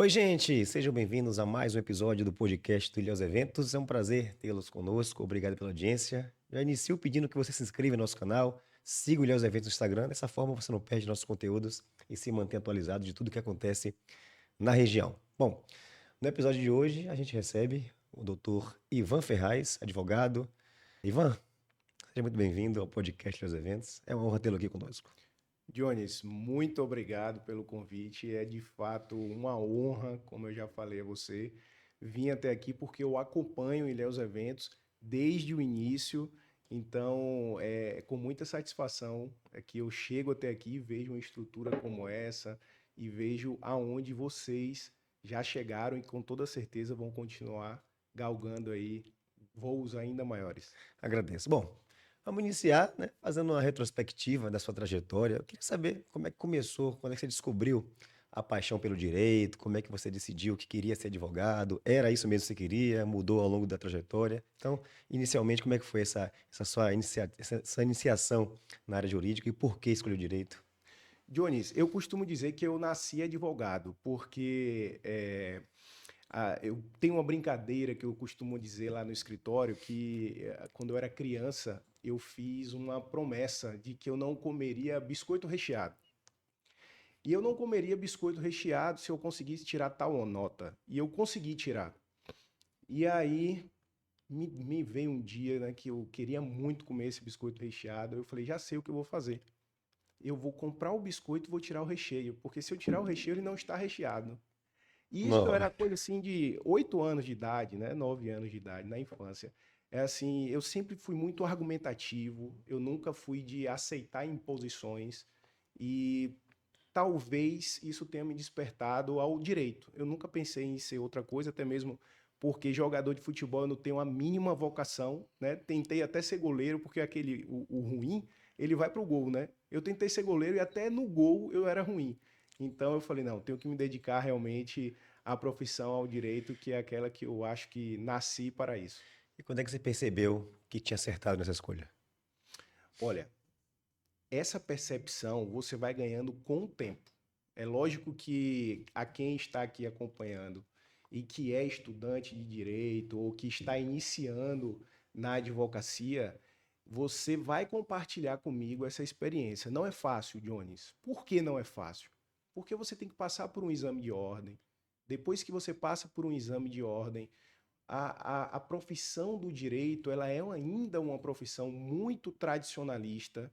Oi, gente! Sejam bem-vindos a mais um episódio do podcast do Ilhéus Eventos. É um prazer tê-los conosco. Obrigado pela audiência. Já inicio pedindo que você se inscreva no nosso canal, siga o Ilhéus Eventos no Instagram. Dessa forma você não perde nossos conteúdos e se mantém atualizado de tudo que acontece na região. Bom, no episódio de hoje a gente recebe o Dr. Ivan Ferraz, advogado. Ivan, seja muito bem-vindo ao podcast Ilhéus Eventos. É uma honra tê-lo aqui conosco. Jones, muito obrigado pelo convite. É de fato uma honra, como eu já falei a você, vir até aqui porque eu acompanho o Ilhéus Eventos desde o início. Então, é com muita satisfação que eu chego até aqui e vejo uma estrutura como essa e vejo aonde vocês já chegaram e com toda certeza vão continuar galgando aí voos ainda maiores. Agradeço. Bom, vamos iniciar, né, fazendo uma retrospectiva da sua trajetória. Eu queria saber como é que começou, quando é que você descobriu a paixão pelo direito, como é que você decidiu que queria ser advogado, era isso mesmo que você queria, mudou ao longo da trajetória? Então, inicialmente, como é que foi essa iniciação na área jurídica e por que escolheu direito? Jones, eu costumo dizer que eu nasci advogado, porque eu tenho uma brincadeira que eu costumo dizer lá no escritório que quando eu era criança eu fiz uma promessa de que eu não comeria biscoito recheado. E eu não comeria biscoito recheado se eu conseguisse tirar tal nota. E eu consegui tirar. E aí me veio um dia, né, que eu queria muito comer esse biscoito recheado. Eu falei, já sei o que eu vou fazer. Eu vou comprar o biscoito e vou tirar o recheio, porque se eu tirar o recheio ele não está recheado. E isso Não. era coisa assim de 8 anos de idade, né? 9 anos de idade, na infância. É assim, eu sempre fui muito argumentativo, eu nunca fui de aceitar imposições e talvez isso tenha me despertado ao direito. Eu nunca pensei em ser outra coisa, até mesmo porque jogador de futebol eu não tenho a mínima vocação, né? Tentei até ser goleiro, porque o ruim, ele vai pro gol, né? Eu tentei ser goleiro e até no gol eu era ruim. Então eu falei, não, tenho que me dedicar realmente à profissão, ao direito, que é aquela que eu acho que nasci para isso. E quando é que você percebeu que tinha acertado nessa escolha? Olha, essa percepção você vai ganhando com o tempo. É lógico que a quem está aqui acompanhando e que é estudante de direito ou que está iniciando na advocacia, você vai compartilhar comigo essa experiência. Não é fácil, Jones. Por que não é fácil? Porque você tem que passar por um exame de ordem. Depois que você passa por um exame de ordem, a profissão do direito ela é ainda uma profissão muito tradicionalista,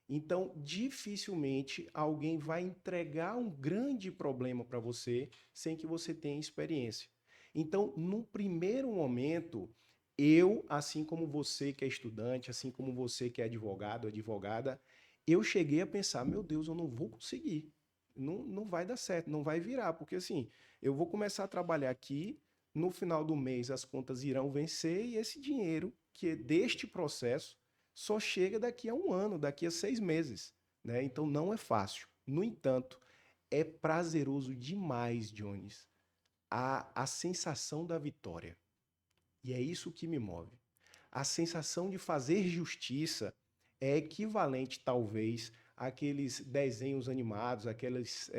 então dificilmente alguém vai entregar um grande problema para você sem que você tenha experiência. Então, no primeiro momento, eu, assim como você que é estudante, assim como você que é advogado, advogada, eu cheguei a pensar, meu Deus, eu não vou conseguir. Não, não vai dar certo, não vai virar, porque assim, eu vou começar a trabalhar aqui, no final do mês as contas irão vencer e esse dinheiro que é deste processo só chega daqui a um ano, daqui a 6 meses, né? Então não é fácil. No entanto, é prazeroso demais, Jones, a sensação da vitória. E é isso que me move. A sensação de fazer justiça é equivalente, talvez, àqueles desenhos animados, aqueles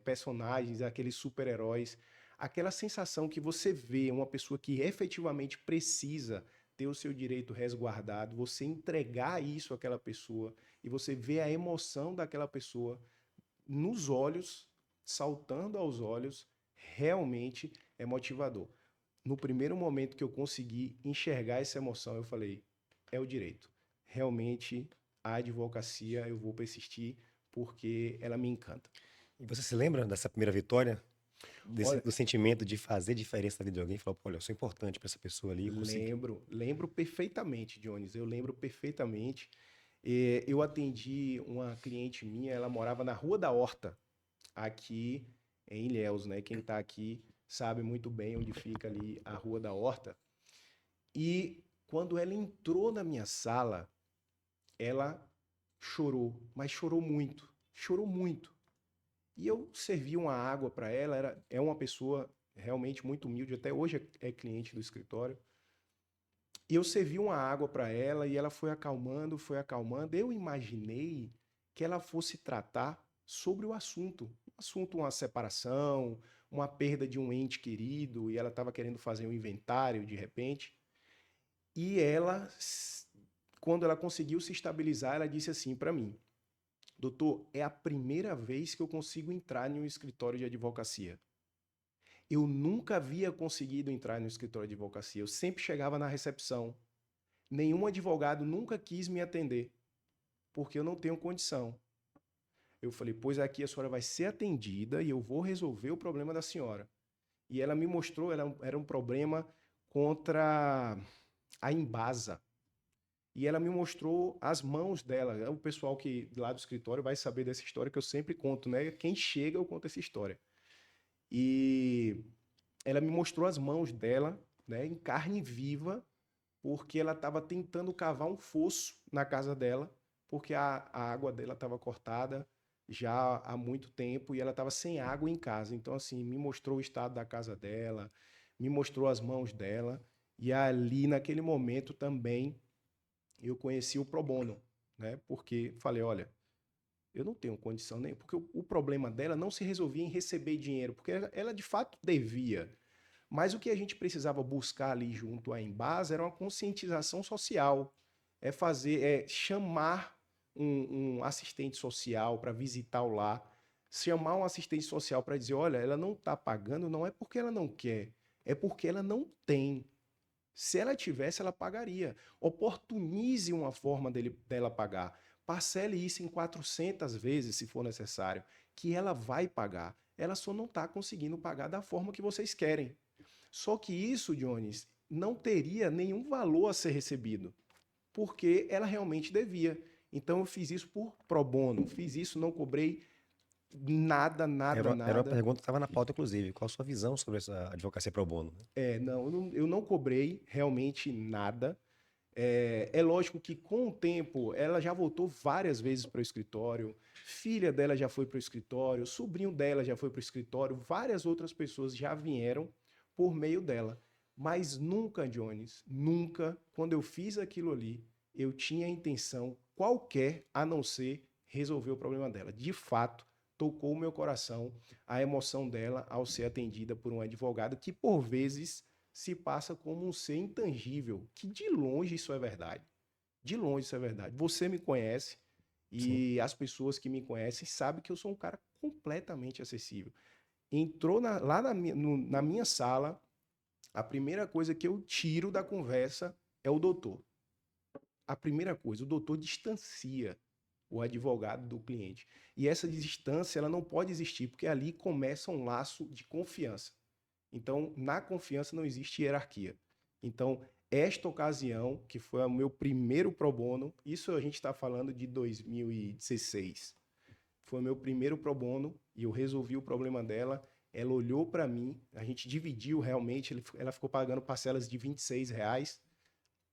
personagens, aqueles super-heróis. Aquela sensação que você vê uma pessoa que efetivamente precisa ter o seu direito resguardado, você entregar isso àquela pessoa e você vê a emoção daquela pessoa nos olhos, saltando aos olhos, realmente é motivador. No primeiro momento que eu consegui enxergar essa emoção, eu falei: é o direito. Realmente, a advocacia eu vou persistir porque ela me encanta. E você se lembra dessa primeira vitória? Olha, Do sentimento de fazer diferença na vida de alguém, falar, olha, eu sou importante para essa pessoa ali, eu consegui. lembro perfeitamente, Jones, eu lembro perfeitamente. Eu atendi uma cliente minha, ela morava na Rua da Horta, aqui em Ilhéus, né? Quem está aqui sabe muito bem onde fica ali a Rua da Horta. E quando ela entrou na minha sala, ela chorou, mas chorou muito, chorou muito. E eu servi uma água para ela, é uma pessoa realmente muito humilde, até hoje é cliente do escritório. E eu servi uma água para ela e ela foi acalmando, foi acalmando. Eu imaginei que ela fosse tratar sobre o assunto, uma separação, uma perda de um ente querido e ela estava querendo fazer um inventário de repente. E ela, quando ela conseguiu se estabilizar, ela disse assim para mim: doutor, é a primeira vez que eu consigo entrar em um escritório de advocacia. Eu nunca havia conseguido entrar no escritório de advocacia. Eu sempre chegava na recepção. Nenhum advogado nunca quis me atender, porque eu não tenho condição. Eu falei, pois aqui a senhora vai ser atendida e eu vou resolver o problema da senhora. E ela me mostrou, era um problema contra a Embasa. E ela me mostrou as mãos dela. O pessoal que lá do escritório vai saber dessa história que eu sempre conto, né? Quem chega, eu conto essa história. E ela me mostrou as mãos dela, né, em carne viva, porque ela estava tentando cavar um fosso na casa dela, porque a água dela estava cortada já há muito tempo e ela estava sem água em casa. Então, assim, me mostrou o estado da casa dela, me mostrou as mãos dela, e ali, naquele momento, também eu conheci o pro bono, né? Porque falei, olha, eu não tenho condição nem, porque o problema dela não se resolvia em receber dinheiro, porque ela de fato devia. Mas o que a gente precisava buscar ali junto à Embasa era uma conscientização social, é chamar um assistente social para visitar o lar, chamar um assistente social para dizer, olha, ela não está pagando, não é porque ela não quer, é porque ela não tem. Se ela tivesse, ela pagaria. Oportunize uma forma dela pagar. Parcele isso em 400 vezes, se for necessário, que ela vai pagar. Ela só não está conseguindo pagar da forma que vocês querem. Só que isso, Jones, não teria nenhum valor a ser recebido, porque ela realmente devia. Então eu fiz isso por pro bono, fiz isso, não cobrei nada, nada, Era uma nada. pergunta que estava na pauta, inclusive. Qual a sua visão sobre essa advocacia pro bono, né? Eu não cobrei realmente nada. É lógico que com o tempo ela já voltou várias vezes para o escritório, filha dela já foi para o escritório, sobrinho dela já foi para o escritório, várias outras pessoas já vieram por meio dela. Mas nunca, Jones, nunca, quando eu fiz aquilo ali, eu tinha intenção qualquer a não ser resolver o problema dela. De fato, tocou o meu coração a emoção dela ao ser atendida por um advogado que, por vezes, se passa como um ser intangível, que de longe isso é verdade. De longe isso é verdade. Você me conhece Sim. e as pessoas que me conhecem sabem que eu sou um cara completamente acessível. Entrou lá na minha sala, a primeira coisa que eu tiro da conversa é o doutor. A primeira coisa, o doutor distancia o advogado do cliente. E essa distância ela não pode existir, porque ali começa um laço de confiança. Então, na confiança não existe hierarquia. Então, esta ocasião, que foi o meu primeiro pro bono, isso a gente está falando de 2016, foi o meu primeiro pro bono e eu resolvi o problema dela. Ela olhou para mim, a gente dividiu realmente, ela ficou pagando parcelas de R$ 26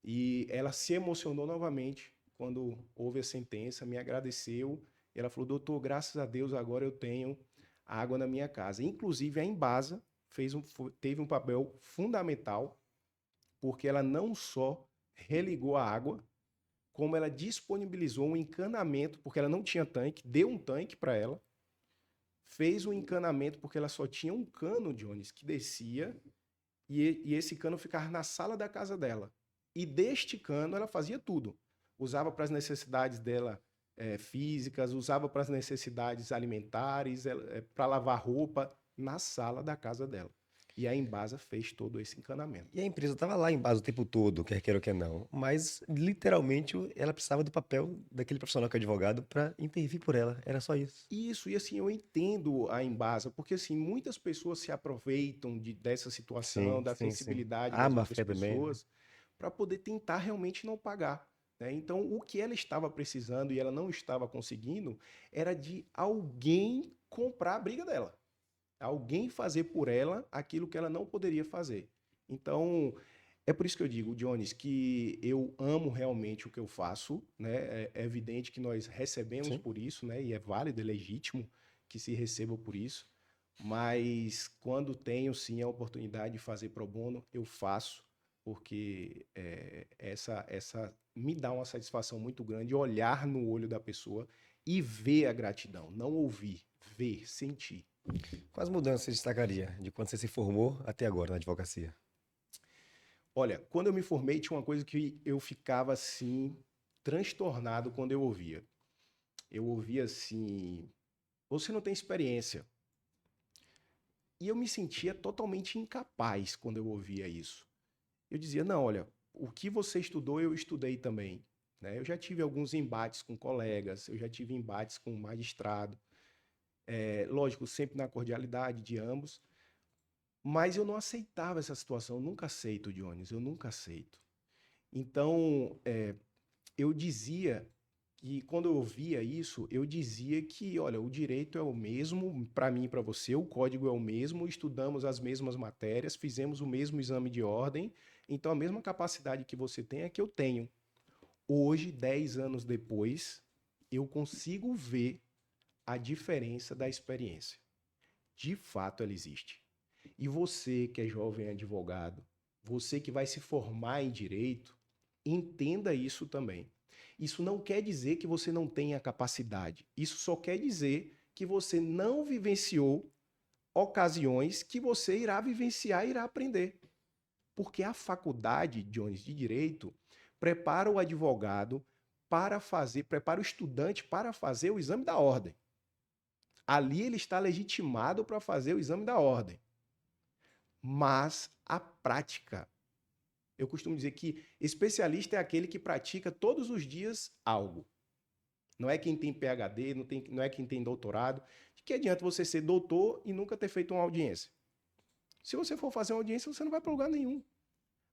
e ela se emocionou novamente quando houve a sentença, me agradeceu. E ela falou, doutor, graças a Deus agora eu tenho água na minha casa. Inclusive a Embasa teve um papel fundamental, porque ela não só religou a água, como ela disponibilizou um encanamento, porque ela não tinha tanque, deu um tanque para ela, fez um encanamento, porque ela só tinha um cano, Jones, que descia, e esse cano ficava na sala da casa dela. E deste cano ela fazia tudo. Usava para as necessidades dela físicas, usava para as necessidades alimentares, para lavar roupa, na sala da casa dela. E a Embasa fez todo esse encanamento. E a empresa estava lá em base o tempo todo, quer queira ou quer não. Mas, literalmente, ela precisava do papel daquele profissional que é advogado para intervir por ela. Era só isso. Isso, e assim, eu entendo a Embasa, porque assim, muitas pessoas se aproveitam dessa situação, Sim, da sim, sim. sensibilidade A das má outras fé também, né? pessoas, para poder tentar realmente não pagar. Né? Então, o que ela estava precisando e ela não estava conseguindo era de alguém comprar a briga dela. Alguém fazer por ela aquilo que ela não poderia fazer. Então, é por isso que eu digo, Jones, que eu amo realmente o que eu faço, né? É evidente que nós recebemos Sim. por isso, né? E é válido, é legítimo que se receba por isso. Mas quando tenho sim a oportunidade de fazer pro bono, eu faço, porque essa me dá uma satisfação muito grande olhar no olho da pessoa e ver a gratidão, não ouvir, ver, sentir. Quais mudanças você destacaria de quando você se formou até agora na advocacia? Olha, quando eu me formei, tinha uma coisa que eu ficava assim, transtornado quando eu ouvia. Eu ouvia assim: você não tem experiência. E eu me sentia totalmente incapaz quando eu ouvia isso. Eu dizia: não, olha, o que você estudou, eu estudei também. Né? Eu já tive alguns embates com colegas, eu já tive embates com o magistrado. Lógico, sempre na cordialidade de ambos, mas eu não aceitava essa situação. Eu nunca aceito, Jones, eu nunca aceito. Então, eu dizia que quando eu ouvia isso, eu dizia que, olha, o direito é o mesmo para mim e para você, o código é o mesmo, estudamos as mesmas matérias, fizemos o mesmo exame de ordem, então a mesma capacidade que você tem é que eu tenho. Hoje, 10 anos depois, eu consigo ver a diferença da experiência. De fato, ela existe. E você que é jovem advogado, você que vai se formar em direito, entenda isso também. Isso não quer dizer que você não tenha capacidade. Isso só quer dizer que você não vivenciou ocasiões que você irá vivenciar e irá aprender. Porque a faculdade, Jones, de Direito, prepara o advogado prepara o estudante para fazer o exame da ordem. Ali ele está legitimado para fazer o exame da ordem. Mas a prática, eu costumo dizer que especialista é aquele que pratica todos os dias algo. Não é quem tem PhD, não é quem tem doutorado. De que adianta você ser doutor e nunca ter feito uma audiência? Se você for fazer uma audiência, você não vai para lugar nenhum.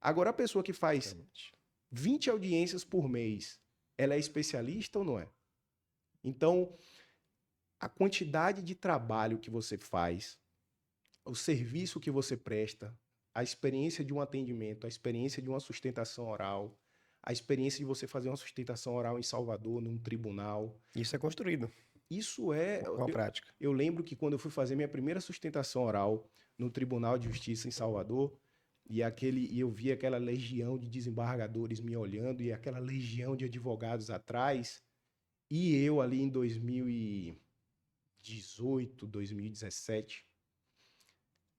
Agora, a pessoa que faz Exatamente. 20 audiências por mês, ela é especialista ou não é? Então, a quantidade de trabalho que você faz, o serviço que você presta, a experiência de um atendimento, a experiência de uma sustentação oral, a experiência de você fazer uma sustentação oral em Salvador, num tribunal. Isso é construído Isso é. com a prática. Eu lembro que quando eu fui fazer minha primeira sustentação oral no Tribunal de Justiça em Salvador, e eu vi aquela legião de desembargadores me olhando e aquela legião de advogados atrás, e eu ali em 2018, 2017.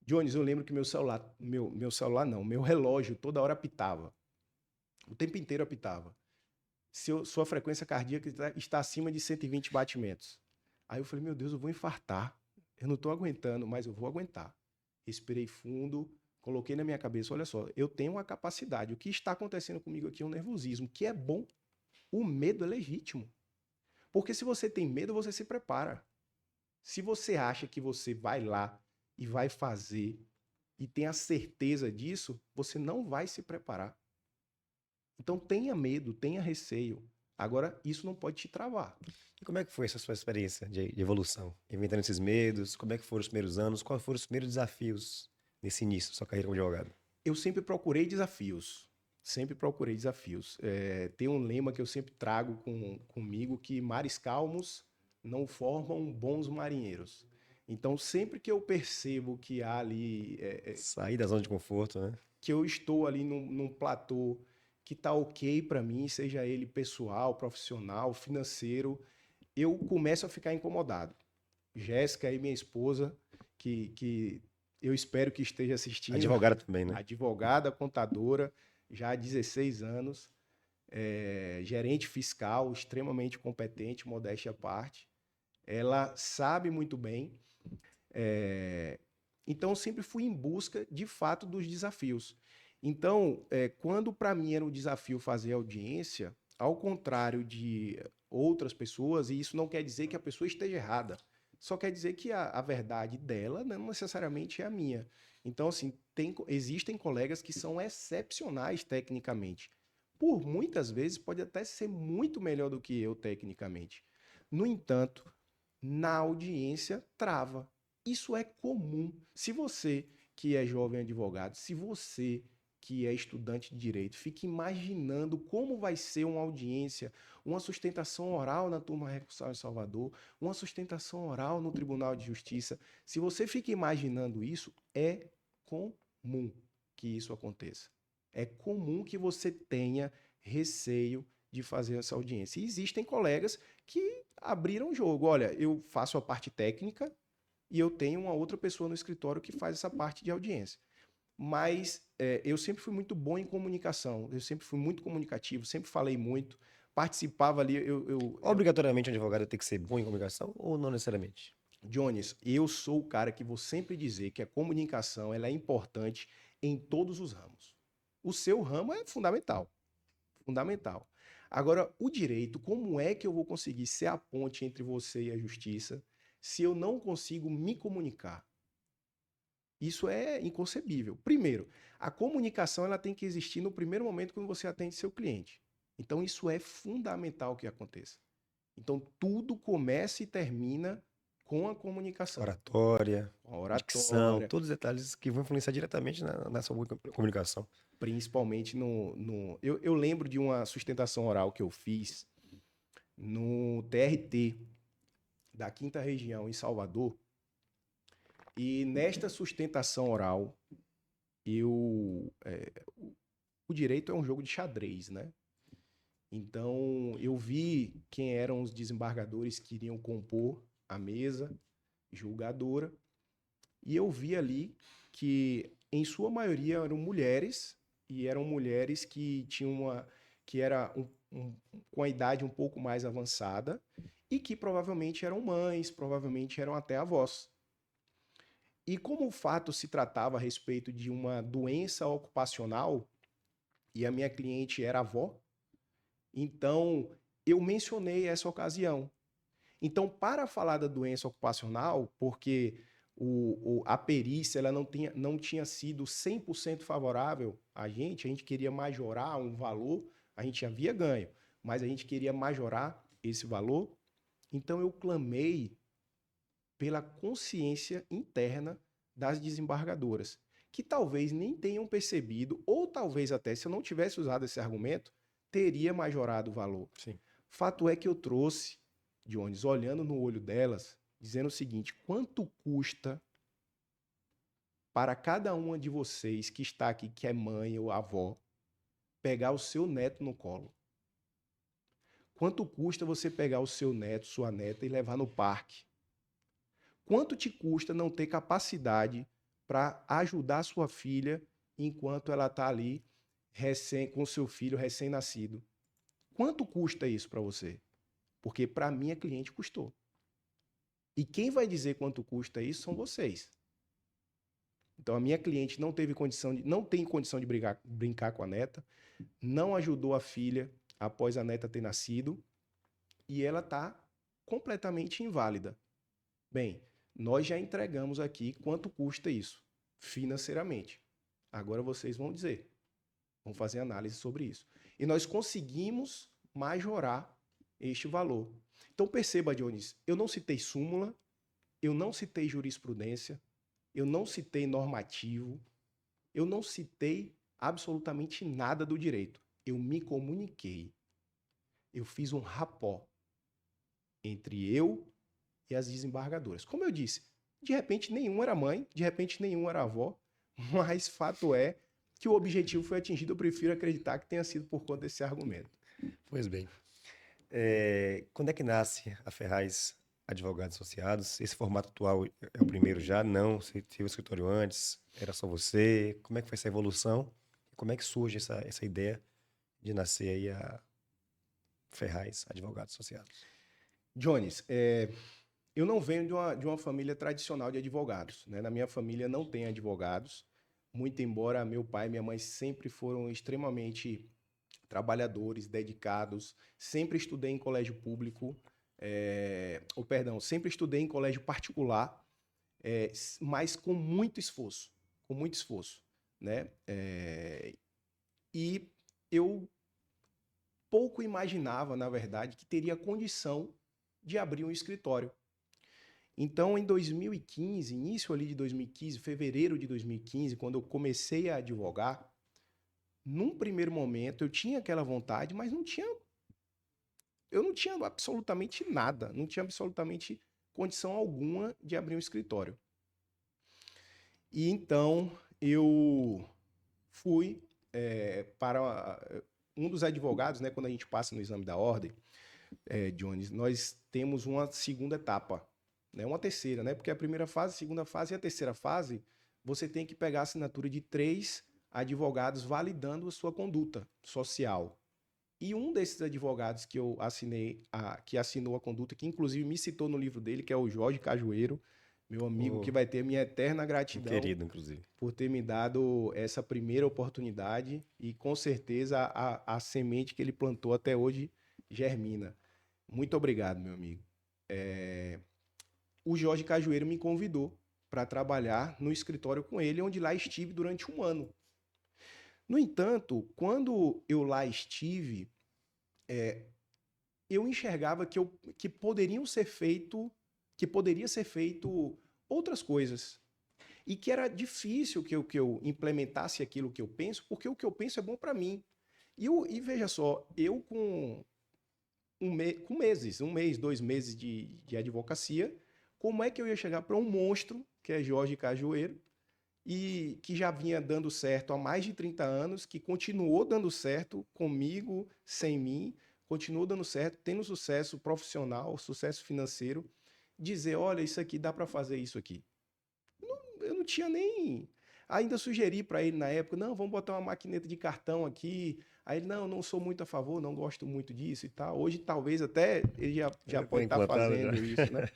Jones, eu lembro que meu relógio toda hora apitava. O tempo inteiro apitava. Sua frequência cardíaca está acima de 120 batimentos. Aí eu falei, meu Deus, eu vou infartar. Eu não estou aguentando, mas eu vou aguentar. Respirei fundo, coloquei na minha cabeça, olha só, eu tenho uma capacidade. O que está acontecendo comigo aqui é um nervosismo, que é bom. O medo é legítimo. Porque se você tem medo, você se prepara. Se você acha que você vai lá e vai fazer e tem a certeza disso, você não vai se preparar. Então tenha medo, tenha receio. Agora, isso não pode te travar. E como é que foi essa sua experiência de evolução? Inventando esses medos, como é que foram os primeiros anos? Quais foram os primeiros desafios nesse início da sua carreira como advogado? Eu sempre procurei desafios. Sempre procurei desafios. Tem um lema que eu sempre trago comigo, que mares calmos não formam bons marinheiros. Então, sempre que eu percebo que há ali, Sair da zona de conforto, né? que eu estou ali num platô que está ok para mim, seja ele pessoal, profissional, financeiro, eu começo a ficar incomodado. Jéssica aí, minha esposa, que eu espero que esteja assistindo, Advogada também, né? advogada, contadora, já há 16 anos, gerente fiscal, extremamente competente, modéstia à parte. Ela sabe muito bem. Então, eu sempre fui em busca, de fato, dos desafios. Então, quando para mim era um desafio fazer audiência, ao contrário de outras pessoas, e isso não quer dizer que a pessoa esteja errada, só quer dizer que a verdade dela não necessariamente é a minha. Então, assim, existem colegas que são excepcionais tecnicamente. Por muitas vezes pode até ser muito melhor do que eu tecnicamente. No entanto, na audiência trava. Isso é comum. Se você que é jovem advogado, se você que é estudante de direito, fica imaginando como vai ser uma audiência, uma sustentação oral na turma recursal em Salvador, uma sustentação oral no Tribunal de Justiça. Se você fica imaginando isso, é comum que isso aconteça. É comum que você tenha receio de fazer essa audiência. E existem colegas que abriram o jogo. Olha, eu faço a parte técnica, e eu tenho uma outra pessoa no escritório que faz essa parte de audiência. Mas eu sempre fui muito bom em comunicação, eu sempre fui muito comunicativo, sempre falei muito, participava ali, Obrigatoriamente um advogado tem que ser bom em comunicação ou não necessariamente? Jones, eu sou o cara que vou sempre dizer que a comunicação ela é importante em todos os ramos. O seu ramo é fundamental, fundamental. Agora, o direito, como é que eu vou conseguir ser a ponte entre você e a justiça se eu não consigo me comunicar? Isso é inconcebível. Primeiro, a comunicação ela tem que existir no primeiro momento quando você atende seu cliente. Então, isso é fundamental que aconteça. Então, tudo começa e termina com a comunicação. Oratória, Com a dicção, oratória, todos os detalhes que vão influenciar diretamente na sua comunicação. principalmente Eu lembro de uma sustentação oral que eu fiz no TRT da Quinta Região, em Salvador. E nesta sustentação oral, o direito é um jogo de xadrez, né? Então, eu vi quem eram os desembargadores que iriam compor a mesa julgadora, e eu vi ali que, em sua maioria, eram mulheres, e eram mulheres que tinham que era com a idade um pouco mais avançada, e que provavelmente eram mães, provavelmente eram até avós. E como o fato se tratava a respeito de uma doença ocupacional, e a minha cliente era avó, então eu mencionei essa ocasião. Então, para falar da doença ocupacional, porque a perícia ela não tinha sido 100% favorável a gente queria majorar um valor, a gente havia ganho, mas a gente queria majorar esse valor, então eu clamei pela consciência interna das desembargadoras, que talvez nem tenham percebido, ou talvez até se eu não tivesse usado esse argumento, teria majorado o valor. Sim. Fato é que eu trouxe, Jones, olhando no olho delas, dizendo o seguinte: quanto custa para cada uma de vocês que está aqui, que é mãe ou avó, pegar o seu neto no colo? Quanto custa você pegar o seu neto, sua neta e levar no parque? Quanto te custa não ter capacidade para ajudar sua filha enquanto ela está ali com seu filho recém-nascido? Quanto custa isso para você? Porque para minha cliente custou. E quem vai dizer quanto custa isso são vocês. Então a minha cliente não tem condição de brincar com a neta, não ajudou a filha após a neta ter nascido e ela está completamente inválida. Bem, nós já entregamos aqui quanto custa isso financeiramente. Agora vocês vão dizer, vão fazer análise sobre isso. E nós conseguimos majorar este valor. Então perceba, Dionísio, eu não citei súmula, eu não citei jurisprudência, eu não citei normativo, eu não citei absolutamente nada do direito. Eu me comuniquei. Eu fiz um rapport entre eu e as desembargadoras. Como eu disse, de repente nenhum era mãe, de repente nenhum era avó, mas fato é que o objetivo foi atingido. Eu prefiro acreditar que tenha sido por conta desse argumento. Pois bem. Quando é que nasce a Ferraz Advogados Associados? Esse formato atual é o primeiro já? Não? Você teve o escritório antes? Era só você? Como é que foi essa evolução? Como é que surge essa ideia de nascer aí a Ferraz Advogados Associados? Jones, eu não venho de uma família tradicional de advogados, né? Na minha família não tem advogados, muito embora meu pai e minha mãe sempre foram extremamente trabalhadores, dedicados. Sempre estudei em colégio público, sempre estudei em colégio particular, mas com muito esforço, né? E eu pouco imaginava, na verdade, que teria condição de abrir um escritório. Então, em 2015, início ali de 2015, fevereiro de 2015, quando eu comecei a advogar, num primeiro momento eu tinha aquela vontade, mas eu não tinha absolutamente nada, não tinha absolutamente condição alguma de abrir um escritório. E então eu fui para um dos advogados, né, quando a gente passa no exame da ordem, Jones, nós temos uma segunda etapa. né? Uma terceira, né? Porque a primeira fase, a segunda fase e a terceira fase, você tem que pegar a assinatura de 3 advogados validando a sua conduta social. E um desses advogados que eu assinei, que assinou a conduta, que inclusive me citou no livro dele, que é o Jorge Cajueiro, meu amigo, que Pô, vai ter minha eterna um gratidão querido, inclusive. por ter me dado essa primeira oportunidade e com certeza a semente que ele plantou até hoje germina. Muito obrigado, meu amigo. O Jorge Cajueiro me convidou para trabalhar no escritório com ele, onde lá estive durante um ano. No entanto, quando eu lá estive, eu enxergava que poderiam ser feito, que poderia ser feito outras coisas. E que era difícil que eu implementasse aquilo que eu penso, porque o que eu penso é bom para mim. E veja só, eu com meses, um mês, 2 meses de advocacia, como é que eu ia chegar para um monstro, que é Jorge Cajueiro, e que já vinha dando certo há mais de 30 anos, que continuou dando certo comigo, sem mim, continuou dando certo, tendo sucesso profissional, sucesso financeiro, dizer, olha, isso aqui dá para fazer isso aqui. Eu não tinha nem. Ainda sugeri para ele na época, não, vamos botar uma maquineta de cartão aqui. Aí ele, não, não sou muito a favor, não gosto muito disso e tal. Hoje talvez até ele já Foi pode estar implantado já. fazendo isso, né?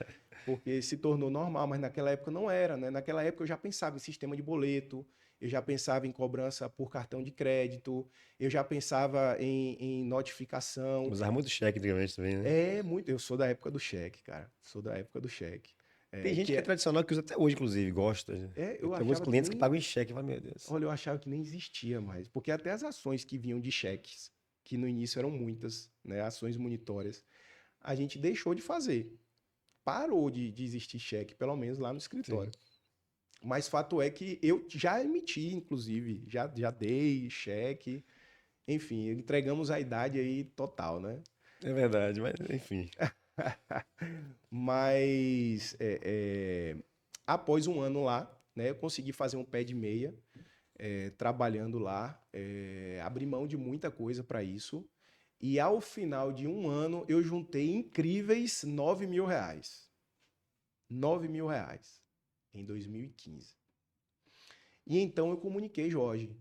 Porque se tornou normal, mas naquela época não era, né? Naquela época eu já pensava em sistema de boleto, eu já pensava em cobrança por cartão de crédito, eu já pensava em notificação. Usava muito cheque antigamente também, né? É muito. Eu sou da época do cheque, cara. Sou da época do cheque. Tem É, gente que que é é, tradicional, que usa até hoje, inclusive, gosta, né? Eu eu tenho alguns achava que clientes que nem. pagam em cheque, eu falo, meu Deus. Olha, eu achava que nem existia mais, porque até as ações que vinham de cheques, que no início eram muitas, né, ações monitórias, a gente deixou de fazer. Parou de existir cheque, pelo menos lá no Sim, escritório. Mas fato é que eu já emiti, inclusive, já dei cheque, enfim, entregamos a idade aí total, né? é verdade, mas enfim. Mas após um ano lá, né, eu consegui fazer um pé de meia, trabalhando lá, abri mão de muita coisa para isso. E ao final de um ano, eu juntei incríveis R$ 9.000. R$ 9.000 em 2015. E então eu comuniquei, Jorge.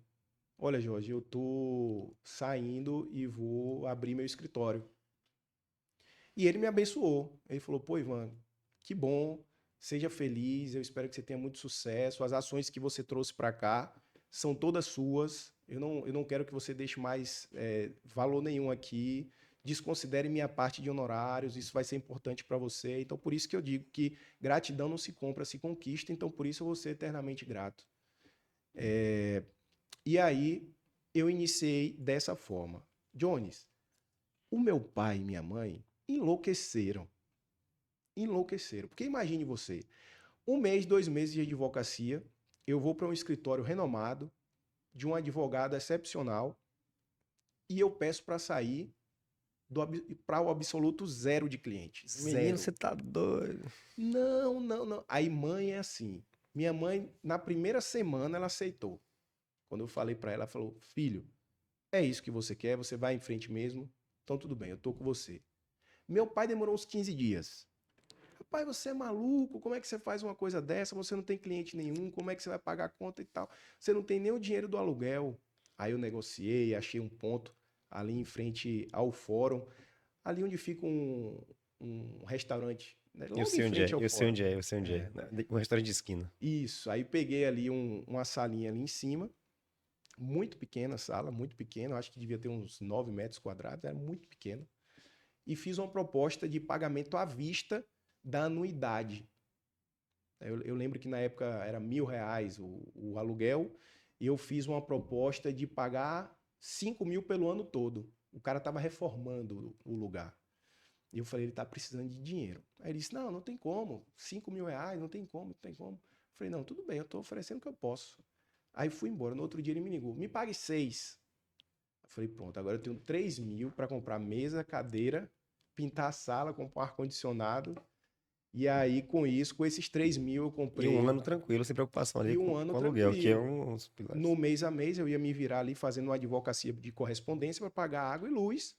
Olha, Jorge, eu tô saindo e vou abrir meu escritório. E ele me abençoou. Ele falou: pô, Ivan, que bom, seja feliz, eu espero que você tenha muito sucesso. As ações que você trouxe para cá são todas suas. Eu não quero que você deixe mais valor nenhum aqui. Desconsidere minha parte de honorários, isso vai ser importante para você. Então, por isso que eu digo que gratidão não se compra, se conquista. Então, por isso eu vou ser eternamente grato. E aí, eu iniciei dessa forma. Jones, o meu pai e minha mãe enlouqueceram. Enlouqueceram. Porque imagine você, um mês, 2 meses de advocacia, eu vou para um escritório renomado, de um advogado excepcional, e eu peço para sair para o absoluto zero de cliente. Menino, Zero. você tá doido. Não, não, não. Aí mãe é assim. Minha mãe, na primeira semana, ela aceitou. Quando eu falei para ela, ela falou: filho, é isso que você quer, você vai em frente mesmo, então tudo bem, eu tô com você. Meu pai demorou uns 15 dias. Pai, você é maluco? Como é que você faz uma coisa dessa? Você não tem cliente nenhum, como é que você vai pagar a conta e tal? Você não tem nem o dinheiro do aluguel. Aí eu negociei, achei um ponto ali em frente ao fórum, ali onde fica um restaurante, né? Eu Logo em sei onde frente é, ao eu sei fórum. onde é, eu sei onde é. Um restaurante de esquina. Isso, aí peguei ali uma salinha ali em cima, muito pequena a sala, muito pequena, eu acho que devia ter uns 9 metros quadrados, era muito pequena. E fiz uma proposta de pagamento à vista da anuidade. Eu lembro que na época era R$ 1.000 o aluguel, e eu fiz uma proposta de pagar 5.000 pelo ano todo. O cara estava reformando o lugar. E eu falei, ele está precisando de dinheiro. Aí ele disse, não, não tem como. R$ 5.000, não tem como, não tem como. Eu falei, não, tudo bem, eu estou oferecendo o que eu posso. Aí fui embora. No outro dia ele me ligou, me pague 6. Eu falei, pronto, agora eu tenho 3.000 para comprar mesa, cadeira, pintar a sala, comprar um ar-condicionado. E aí, com isso, com esses 3.000, eu E um comprei. ano tranquilo, sem preocupação ali E um com, ano com aluguel, que é tranquilo. um dos pilares. No mês a mês, eu ia me virar ali fazendo uma advocacia de correspondência para pagar água e luz.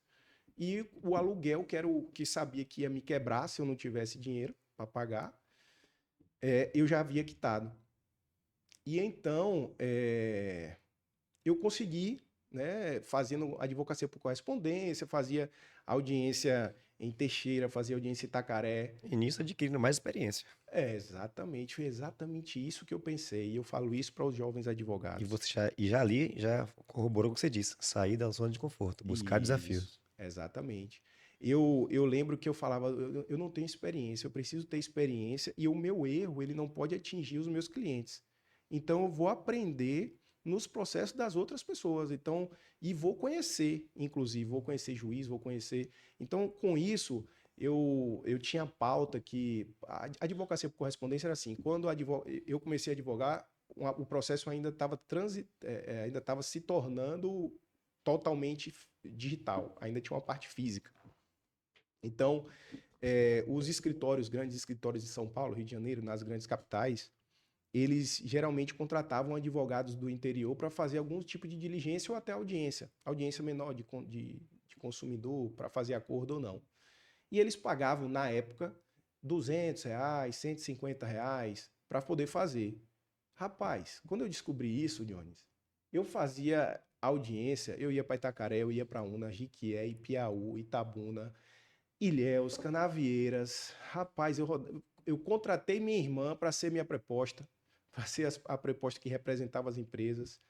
E o aluguel, que era o que sabia que ia me quebrar se eu não tivesse dinheiro para pagar. eu já havia quitado. E então, eu consegui, né, fazendo advocacia por correspondência, fazia audiência em Teixeira, fazia audiência em Itacaré. E nisso adquirindo mais experiência. Exatamente, foi exatamente isso que eu pensei. E eu falo isso para os jovens E advogados. você já ali já corroborou o que você disse, sair da zona de conforto, buscar Isso, desafios. exatamente. Eu lembro que eu falava, eu não tenho experiência, eu preciso ter experiência e o meu erro, ele não pode atingir os meus clientes. Então, eu vou aprender nos processos das outras pessoas. Então, e vou conhecer, inclusive, vou conhecer juiz, vou conhecer. Então, com isso, eu tinha pauta que a advocacia por correspondência era assim, quando eu comecei a advogar, o processo ainda estava se tornando totalmente digital, ainda tinha uma parte física. Então, os escritórios, grandes escritórios de São Paulo, Rio de Janeiro, nas grandes capitais, eles geralmente contratavam advogados do interior para fazer algum tipo de diligência ou até audiência menor de consumidor, para fazer acordo ou não. E eles pagavam, na época, R$ 200, R$ 150 para poder fazer. Rapaz, quando eu descobri isso, Dionis, eu fazia audiência, eu ia para Itacaré, eu ia para Una, Jiquié, Ipiaú, Itabuna, Ilhéus, Canavieiras. Rapaz, eu contratei minha irmã para ser minha preposta, para ser a preposta que representava as empresas.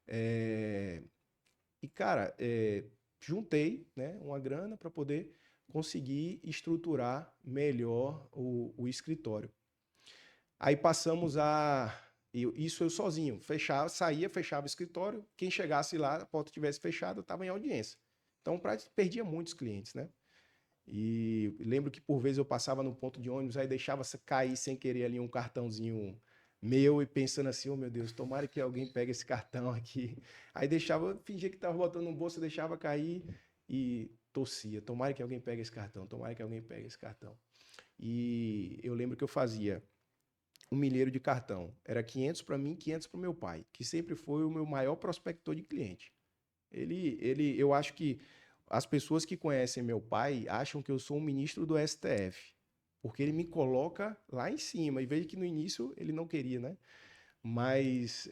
É, E, cara, juntei, né, uma grana para poder conseguir estruturar melhor o escritório. Aí passamos isso eu sozinho. Saía, fechava o escritório. Quem chegasse lá, a porta tivesse fechada, eu estava em audiência. Então, perdia muitos clientes, né? E lembro que por vezes eu passava no ponto de ônibus, aí deixava cair sem querer ali um cartãozinho meu e pensando assim, oh meu Deus, tomara que alguém pegue esse cartão aqui. Aí deixava, fingia que estava botando no bolso, deixava cair e torcia. Tomara que alguém pegue esse cartão, tomara que alguém pegue esse cartão. E eu lembro que eu fazia um milheiro de cartão. Era 500 para mim, 500 para o meu pai, que sempre foi o meu maior prospector de cliente. Eu acho que as pessoas que conhecem meu pai acham que eu sou um ministro do STF, porque ele me coloca lá em cima. E veja que no início ele não queria, né? Mas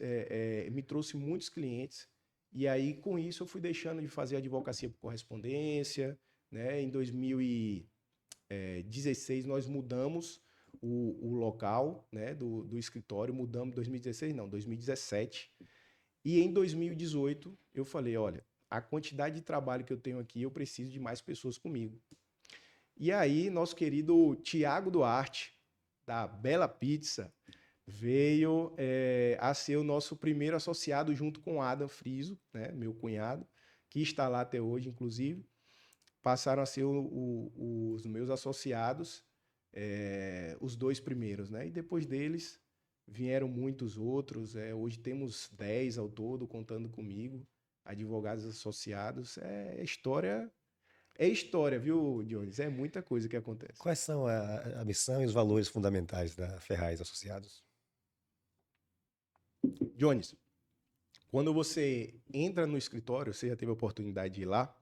me trouxe muitos clientes. E aí, com isso, eu fui deixando de fazer advocacia por correspondência, né? Em 2016, nós mudamos o local, né, do escritório, mudamos em 2016, não, 2017. E em 2018, eu falei, olha, a quantidade de trabalho que eu tenho aqui, eu preciso de mais pessoas comigo. E aí, nosso querido Tiago Duarte, da Bela Pizza, veio a ser o nosso primeiro associado junto com o Adam Friso, né, meu cunhado, que está lá até hoje, inclusive. Passaram a ser os meus associados, os dois primeiros, né? E depois deles vieram muitos outros. Hoje temos 10 ao todo, contando comigo, advogados associados. É história, viu, Jones? É muita coisa que acontece. Quais são a missão e os valores fundamentais da Ferraz Associados? Jones, quando você entra no escritório, você já teve a oportunidade de ir lá,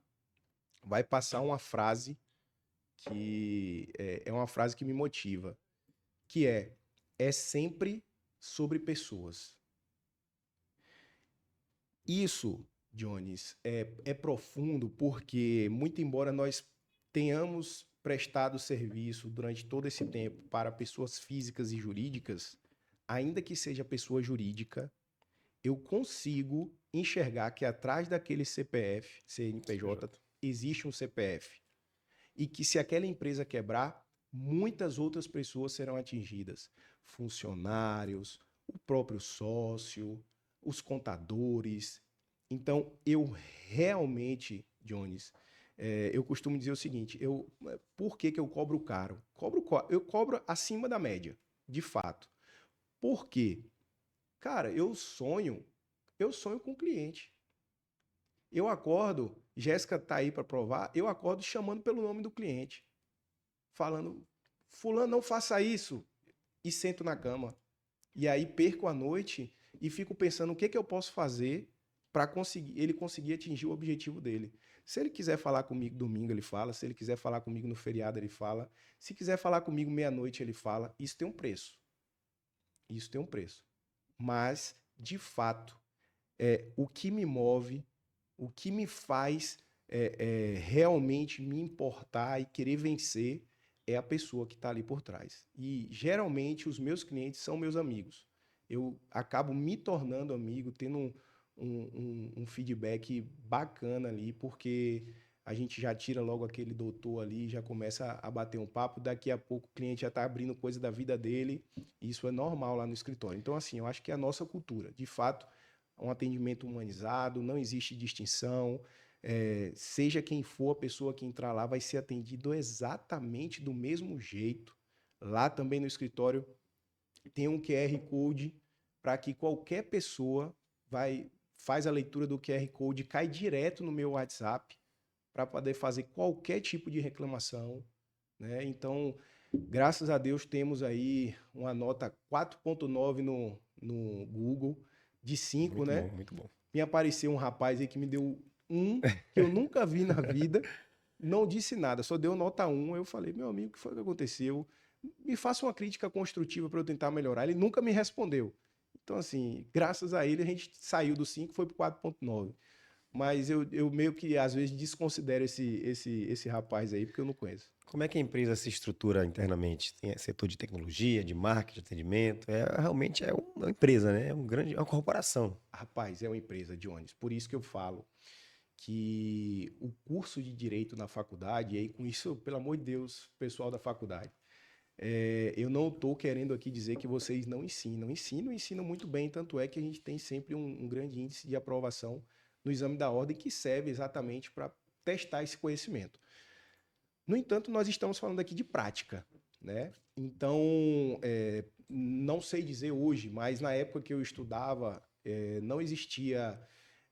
vai passar uma frase que é uma frase que me motiva, que é sempre sobre pessoas. Isso, Jones, é profundo porque, muito embora nós tenhamos prestado serviço durante todo esse tempo para pessoas físicas e jurídicas, ainda que seja pessoa jurídica, eu consigo enxergar que atrás daquele CPF, CNPJ, existe um CPF. E que se aquela empresa quebrar, muitas outras pessoas serão atingidas. Funcionários, o próprio sócio, os contadores. Então, eu realmente, Jones, eu costumo dizer o seguinte, por que eu cobro caro? Eu cobro acima da média, de fato. Por quê? Cara, eu sonho com o cliente. Eu acordo, Jéssica tá aí para provar, eu acordo chamando pelo nome do cliente, falando, fulano, não faça isso, e sento na cama. E aí perco a noite e fico pensando o que que eu posso fazer para ele conseguir atingir o objetivo dele. Se ele quiser falar comigo domingo, ele fala. Se ele quiser falar comigo no feriado, ele fala. Se quiser falar comigo meia-noite, ele fala. Isso tem um preço. Isso tem um preço. Mas, de fato, o que me move, o que me faz realmente me importar e querer vencer é a pessoa que está ali por trás. E geralmente os meus clientes são meus amigos. Eu acabo me tornando amigo, tendo um feedback bacana ali, porque a gente já tira logo aquele doutor ali, já começa a bater um papo, daqui a pouco o cliente já está abrindo coisa da vida dele, e isso é normal lá no escritório. Então, assim, eu acho que é a nossa cultura, de fato, um atendimento humanizado, não existe distinção, seja quem for a pessoa que entrar lá, vai ser atendido exatamente do mesmo jeito. Lá também no escritório tem um QR Code para que qualquer pessoa faz a leitura do QR Code, cai direto no meu WhatsApp para poder fazer qualquer tipo de reclamação, né? Então, graças a Deus, temos aí uma nota 4.9 no Google, de 5, Muito né? bom, muito bom. Me apareceu um rapaz aí que me deu um que eu nunca vi na vida, não disse nada, só deu nota 1. Eu falei, meu amigo, o que foi que aconteceu? Me faça uma crítica construtiva para eu tentar melhorar. Ele nunca me respondeu. Então, assim, graças a ele, a gente saiu do 5 e foi para 4.9. Mas eu meio que, às vezes, desconsidero esse rapaz aí, porque eu não conheço. Como é que a empresa se estrutura internamente? Tem setor de tecnologia, de marketing, de atendimento? Realmente é uma empresa, né? É uma corporação. Rapaz, é uma empresa de ônibus. Por isso que eu falo que o curso de Direito na faculdade, e aí com isso, pelo amor de Deus, pessoal da faculdade, eu não estou querendo aqui dizer que vocês não ensinam. Ensinam muito bem, tanto é que a gente tem sempre um grande índice de aprovação no exame da ordem que serve exatamente para testar esse conhecimento. No entanto, nós estamos falando aqui de prática, né? Então, não sei dizer hoje, mas na época que eu estudava, não existia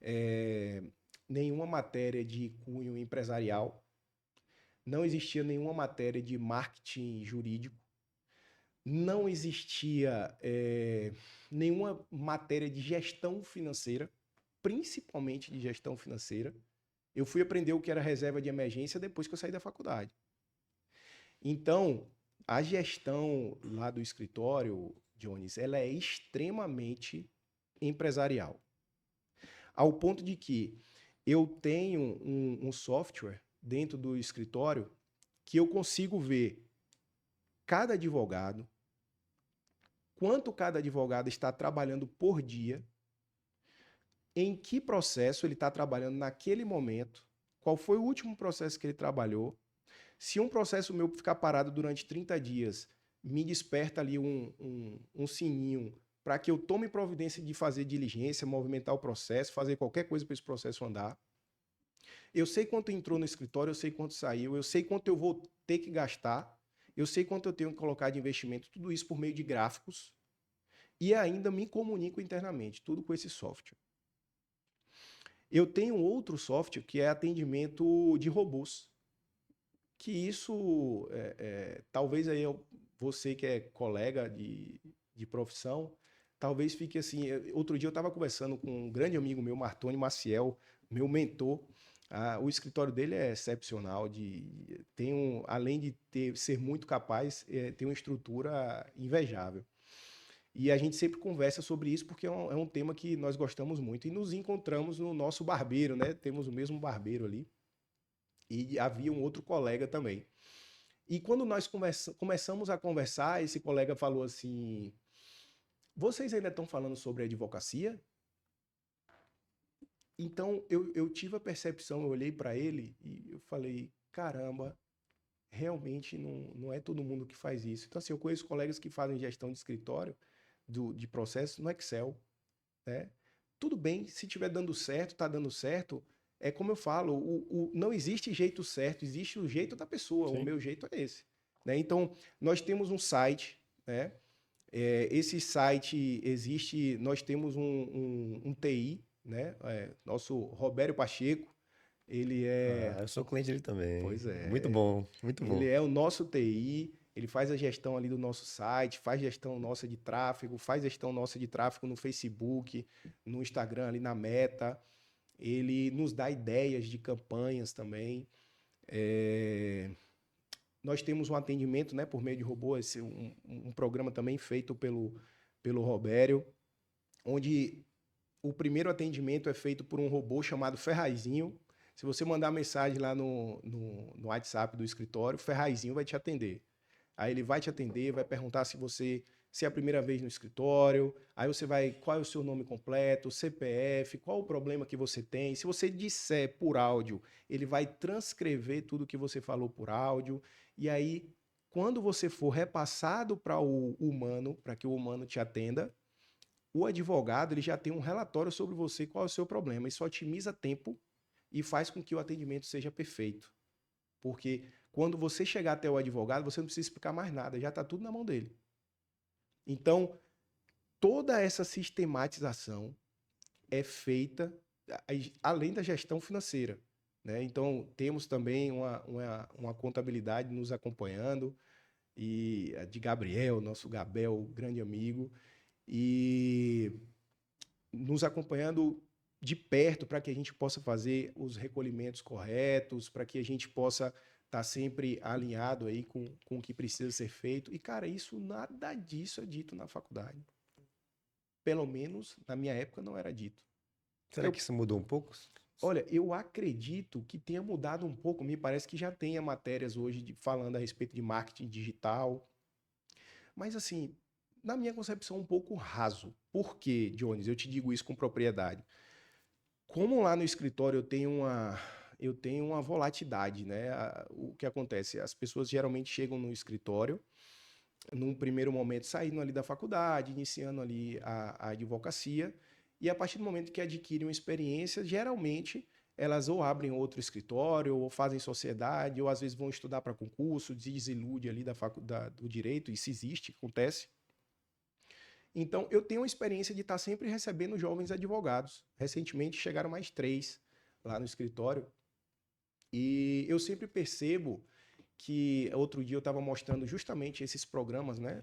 é, nenhuma matéria de cunho empresarial, não existia nenhuma matéria de marketing jurídico, não existia nenhuma matéria de gestão financeira, principalmente de gestão financeira. Eu fui aprender o que era reserva de emergência depois que eu saí da faculdade. Então, a gestão lá do escritório, Jones, ela é extremamente empresarial. Ao ponto de que eu tenho um software dentro do escritório que eu consigo ver cada advogado, quanto cada advogado está trabalhando por dia, em que processo ele está trabalhando naquele momento, qual foi o último processo que ele trabalhou. Se um processo meu ficar parado durante 30 dias, me desperta ali um sininho para que eu tome providência de fazer diligência, movimentar o processo, fazer qualquer coisa para esse processo andar. Eu sei quanto entrou no escritório, eu sei quanto saiu, eu sei quanto eu vou ter que gastar, eu sei quanto eu tenho que colocar de investimento, tudo isso por meio de gráficos, e ainda me comunico internamente, tudo com esse software. Eu tenho outro software que é atendimento de robôs, que isso, talvez aí você que é colega de profissão, talvez fique assim. Outro dia eu estava conversando com um grande amigo meu, Martoni Maciel, meu mentor. O escritório dele é excepcional, além de ser muito capaz, tem uma estrutura invejável. E a gente sempre conversa sobre isso porque é um tema que nós gostamos muito. E nos encontramos no nosso barbeiro, né? Temos o mesmo barbeiro ali. E havia um outro colega também. E quando nós começamos a conversar, esse colega falou assim: vocês ainda estão falando sobre advocacia? Então eu tive a percepção, eu olhei para ele e eu falei: caramba, realmente não é todo mundo que faz isso. Então, assim, eu conheço colegas que fazem gestão de escritório, de processo no Excel, né? Tudo bem, se estiver dando certo, está dando certo. É como eu falo, não existe jeito certo, existe o jeito da pessoa. O Sim. meu jeito é esse, né? Então, nós temos um site, né? Esse site existe, nós temos um TI, né? Nosso Robério Pacheco, ele é, Eu sou cliente dele também. pois Muito é, bom, muito ele bom. é o nosso TI, ele faz a gestão ali do nosso site, faz gestão nossa de tráfego, faz gestão nossa de tráfego no Facebook, no Instagram, ali na Meta. Ele nos dá ideias de campanhas também. Nós temos um atendimento, né, por meio de robô, um programa também feito pelo Robério, onde o primeiro atendimento é feito por um robô chamado Ferrazinho. Se você mandar mensagem lá no WhatsApp do escritório, o Ferrazinho vai te atender. Aí ele vai te atender, vai perguntar se é a primeira vez no escritório, aí você vai, qual é o seu nome completo, CPF, qual o problema que você tem. Se você disser por áudio, ele vai transcrever tudo que você falou por áudio, e aí, quando você for repassado para o humano, para que o humano te atenda, o advogado ele já tem um relatório sobre você, qual é o seu problema. Isso otimiza tempo e faz com que o atendimento seja perfeito. Porque quando você chegar até o advogado, você não precisa explicar mais nada, já está tudo na mão dele. Então, toda essa sistematização é feita além da gestão financeira, né? Então, temos também uma contabilidade nos acompanhando, e de Gabriel, nosso Gabel, grande amigo, e nos acompanhando de perto para que a gente possa fazer os recolhimentos corretos, para que a gente possa estar sempre alinhado aí com o que precisa ser feito. E, cara, isso nada disso é dito na faculdade. Pelo menos na minha época não era dito. Será que isso mudou um pouco? Olha, eu acredito que tenha mudado um pouco. Me parece que já tenha matérias hoje falando a respeito de marketing digital. Mas, assim, na minha concepção, um pouco raso. Por quê, Jones? Eu te digo isso com propriedade. Como lá no escritório eu tenho uma volatilidade, né? O que acontece? As pessoas geralmente chegam no escritório, num primeiro momento saindo ali da faculdade, iniciando ali a advocacia, e a partir do momento que adquirem uma experiência, geralmente elas ou abrem outro escritório, ou fazem sociedade, ou às vezes vão estudar para concurso, desilude ali do direito, isso existe, acontece. Então, eu tenho a experiência de estar sempre recebendo jovens advogados. Recentemente chegaram mais 3 lá no escritório. E eu sempre percebo que outro dia eu estava mostrando justamente esses programas, né,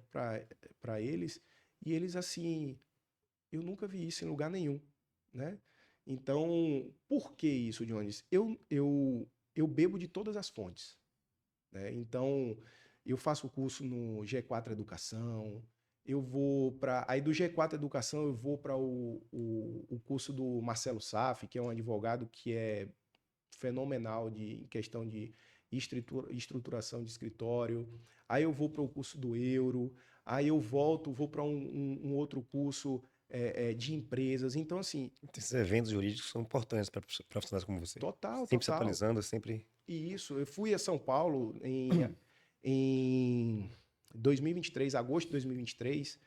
para eles, e eles assim, eu nunca vi isso em lugar nenhum, né? Então, por que isso, Jones? Eu bebo de todas as fontes, né? Então, eu faço curso no G4 Educação, eu vou para. Aí do G4 Educação eu vou para o curso do Marcelo Saf, que é um advogado que é fenomenal em questão de estruturação de escritório. Aí eu vou para o curso do Euro, aí eu vou para um outro curso de empresas. Então, assim, Esses eventos jurídicos são importantes para profissionais como você. total, Sempre se total. atualizando, sempre. E isso, eu fui a São Paulo em 2023, agosto de 2023,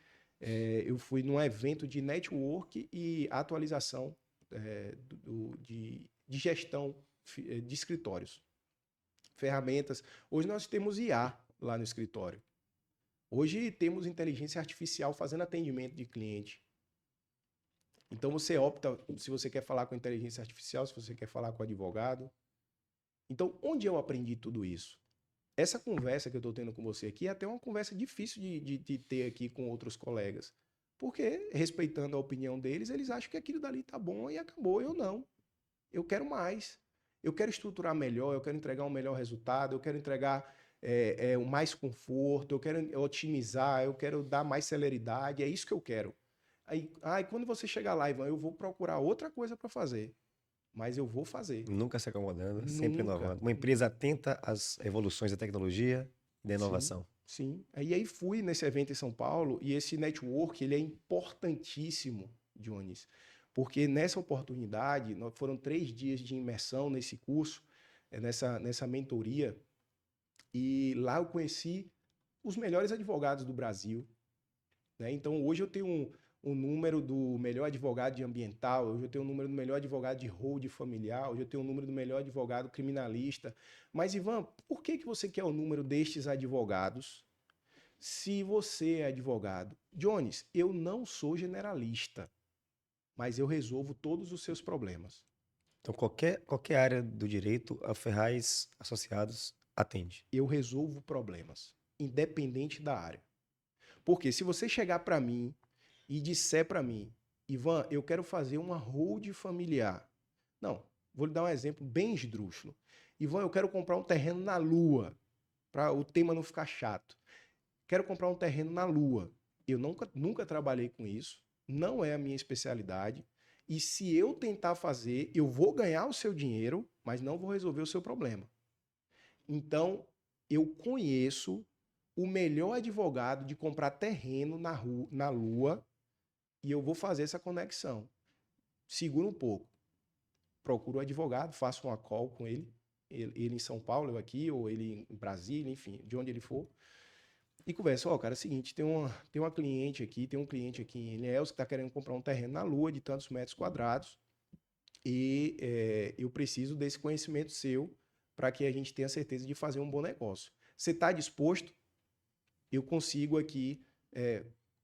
eu fui num evento de network e atualização de gestão de escritórios, ferramentas. Hoje nós temos IA lá no escritório. Hoje temos inteligência artificial fazendo atendimento de cliente. Então você opta se você quer falar com inteligência artificial, se você quer falar com advogado. Então, onde eu aprendi tudo isso? Essa conversa que eu estou tendo com você aqui é até uma conversa difícil de ter aqui com outros colegas. Porque, respeitando a opinião deles, eles acham que aquilo dali tá bom e acabou. Eu não. Eu quero mais. Eu quero estruturar melhor, eu quero entregar um melhor resultado, eu quero entregar mais conforto, eu quero otimizar, eu quero dar mais celeridade. É isso que eu quero. Aí quando você chegar lá, Ivan, eu vou procurar outra coisa para fazer. Mas eu vou fazer. Nunca se acomodando, sempre Nunca. inovando. Uma empresa atenta às evoluções da tecnologia e da Sim, inovação. sim. E aí fui nesse evento em São Paulo e esse network, ele é importantíssimo, Jones, porque nessa oportunidade, foram 3 dias de imersão nesse curso, nessa mentoria, e lá eu conheci os melhores advogados do Brasil, né? Então hoje eu tenho um número do melhor advogado de ambiental, hoje eu tenho um número do melhor advogado de hold familiar, hoje eu tenho um número do melhor advogado criminalista. Mas, Ivan, por que você quer o número destes advogados se você é advogado? Jones, eu não sou generalista, mas eu resolvo todos os seus problemas. Então, qualquer área do direito, a Ferraz Associados atende. Eu resolvo problemas, independente da área. Porque se você chegar para mim e disser para mim, Ivan, eu quero fazer uma hold familiar. Não, vou lhe dar um exemplo bem esdrúxulo. Ivan, eu quero comprar um terreno na Lua, para o tema não ficar chato. Quero comprar um terreno na Lua. Eu nunca trabalhei com isso, não é a minha especialidade. E se eu tentar fazer, eu vou ganhar o seu dinheiro, mas não vou resolver o seu problema. Então, eu conheço o melhor advogado de comprar terreno na Lua e eu vou fazer essa conexão. Segura um pouco. Procuro o advogado, faço uma call com ele em São Paulo, eu aqui, ou ele em Brasília, enfim, de onde ele for. E conversa, cara, é o seguinte, tem uma cliente aqui, tem um cliente aqui em Ilhéus que está querendo comprar um terreno na Lua de tantos metros quadrados e eu preciso desse conhecimento seu para que a gente tenha certeza de fazer um bom negócio. Você está disposto? Eu consigo aqui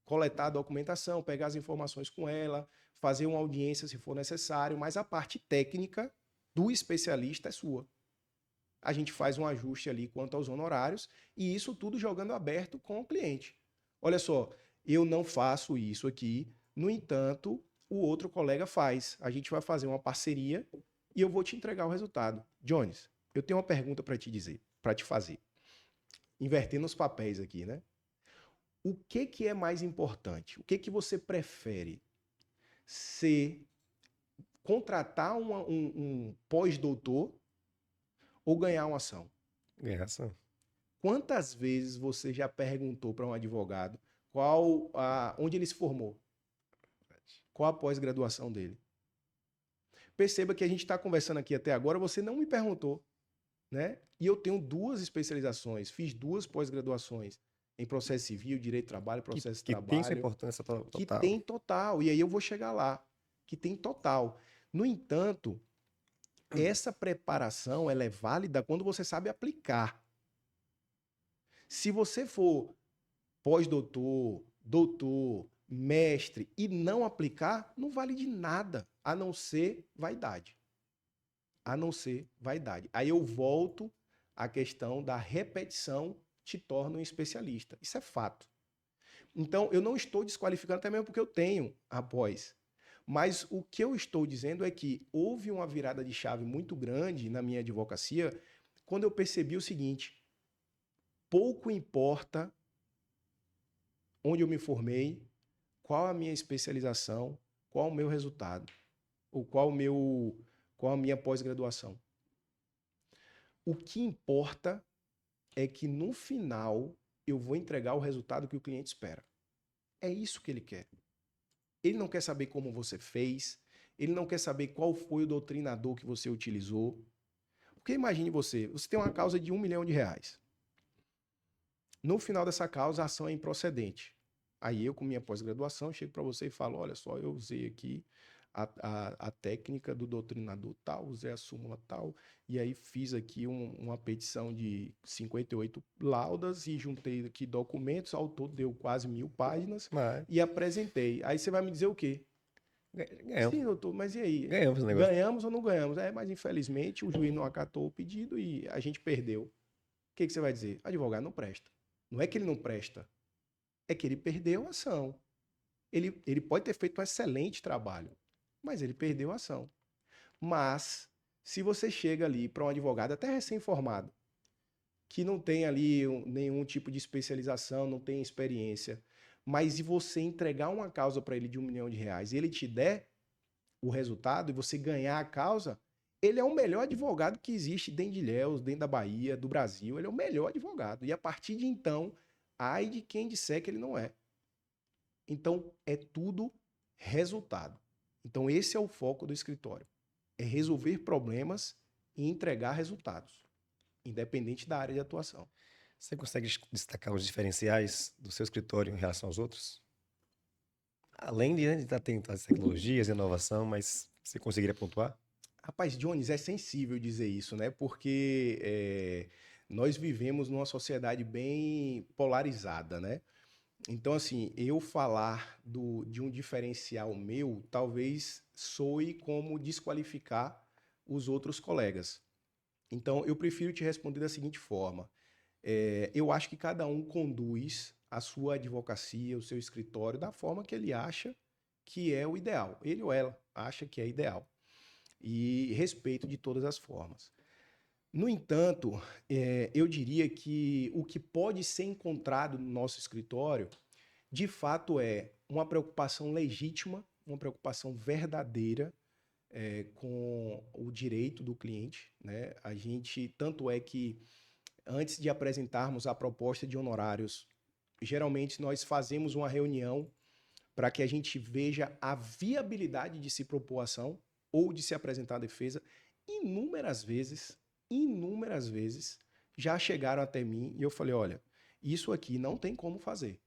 coletar a documentação, pegar as informações com ela, fazer uma audiência se for necessário, mas a parte técnica do especialista é sua. A gente faz um ajuste ali quanto aos honorários e isso tudo jogando aberto com o cliente. Olha só, eu não faço isso aqui, no entanto, o outro colega faz. A gente vai fazer uma parceria e eu vou te entregar o resultado. Jones, eu tenho uma pergunta para te dizer, para te fazer. Invertendo os papéis aqui, né? O que é mais importante? O que você prefere? Contratar um pós-doutor ou ganhar uma ação? Ganhar ação. Quantas vezes você já perguntou para um advogado onde ele se formou? Qual a pós-graduação dele? Perceba que a gente está conversando aqui até agora, você não me perguntou, né? E eu tenho 2 especializações, fiz 2 pós-graduações em processo civil, direito do trabalho, processo de Que tem sua trabalho. importância total. Que tem total, e aí eu vou chegar lá, que tem total. No entanto, essa preparação ela é válida quando você sabe aplicar. Se você for pós-doutor, doutor, mestre e não aplicar, não vale de nada, a não ser vaidade. A não ser vaidade. Aí eu volto à questão da repetição te torna um especialista. Isso é fato. Então, eu não estou desqualificando até mesmo porque eu tenho a pós. Mas o que eu estou dizendo é que houve uma virada de chave muito grande na minha advocacia quando eu percebi o seguinte: pouco importa onde eu me formei, qual a minha especialização, qual o meu resultado, ou qual a minha pós-graduação. O que importa é que no final eu vou entregar o resultado que o cliente espera. É isso que ele quer. Ele não quer saber como você fez, ele não quer saber qual foi o doutrinador que você utilizou. Porque imagine você tem uma causa de R$1 milhão. No final dessa causa, a ação é improcedente. Aí eu, com minha pós-graduação, chego para você e falo, olha só, eu usei aqui a técnica do doutrinador tal, usei a súmula tal, e aí fiz aqui uma petição de 58 laudas e juntei aqui documentos, ao todo deu quase 1000 páginas, e apresentei. Aí você vai me dizer o quê? Ganhamos. Sim, doutor, mas e aí? Ganhamos o negócio. Ganhamos ou não ganhamos? Mas infelizmente o juiz não acatou o pedido e a gente perdeu. O que você vai dizer? Advogado não presta. Não é que ele não presta, é que ele perdeu a ação. Ele pode ter feito um excelente trabalho, mas ele perdeu a ação. Mas, se você chega ali para um advogado até recém-formado, que não tem ali nenhum tipo de especialização, não tem experiência, mas se você entregar uma causa para ele de R$1 milhão e ele te der o resultado e você ganhar a causa, ele é o melhor advogado que existe dentro de Ilhéus, dentro da Bahia, do Brasil. Ele é o melhor advogado. E a partir de então, ai de quem disser que ele não é. Então, é tudo resultado. Então, esse é o foco do escritório. É resolver problemas e entregar resultados, independente da área de atuação. Você consegue destacar os diferenciais do seu escritório em relação aos outros? Além de estar atento às tecnologias, inovação, mas você conseguiria pontuar? Rapaz, Jones, é sensível dizer isso, né? Porque nós vivemos numa sociedade bem polarizada, né? Então, assim, eu falar de um diferencial meu, talvez soe como desqualificar os outros colegas. Então, eu prefiro te responder da seguinte forma. Eu acho que cada um conduz a sua advocacia, o seu escritório, da forma que ele acha que é o ideal. Ele ou ela acha que é ideal. E respeito de todas as formas. No entanto, eu diria que o que pode ser encontrado no nosso escritório de fato é uma preocupação legítima, uma preocupação verdadeira com o direito do cliente, né? A gente, tanto é que antes de apresentarmos a proposta de honorários, geralmente nós fazemos uma reunião para que a gente veja a viabilidade de se propor ação ou de se apresentar a defesa. Inúmeras vezes, já chegaram até mim e eu falei, olha, isso aqui não tem como fazer.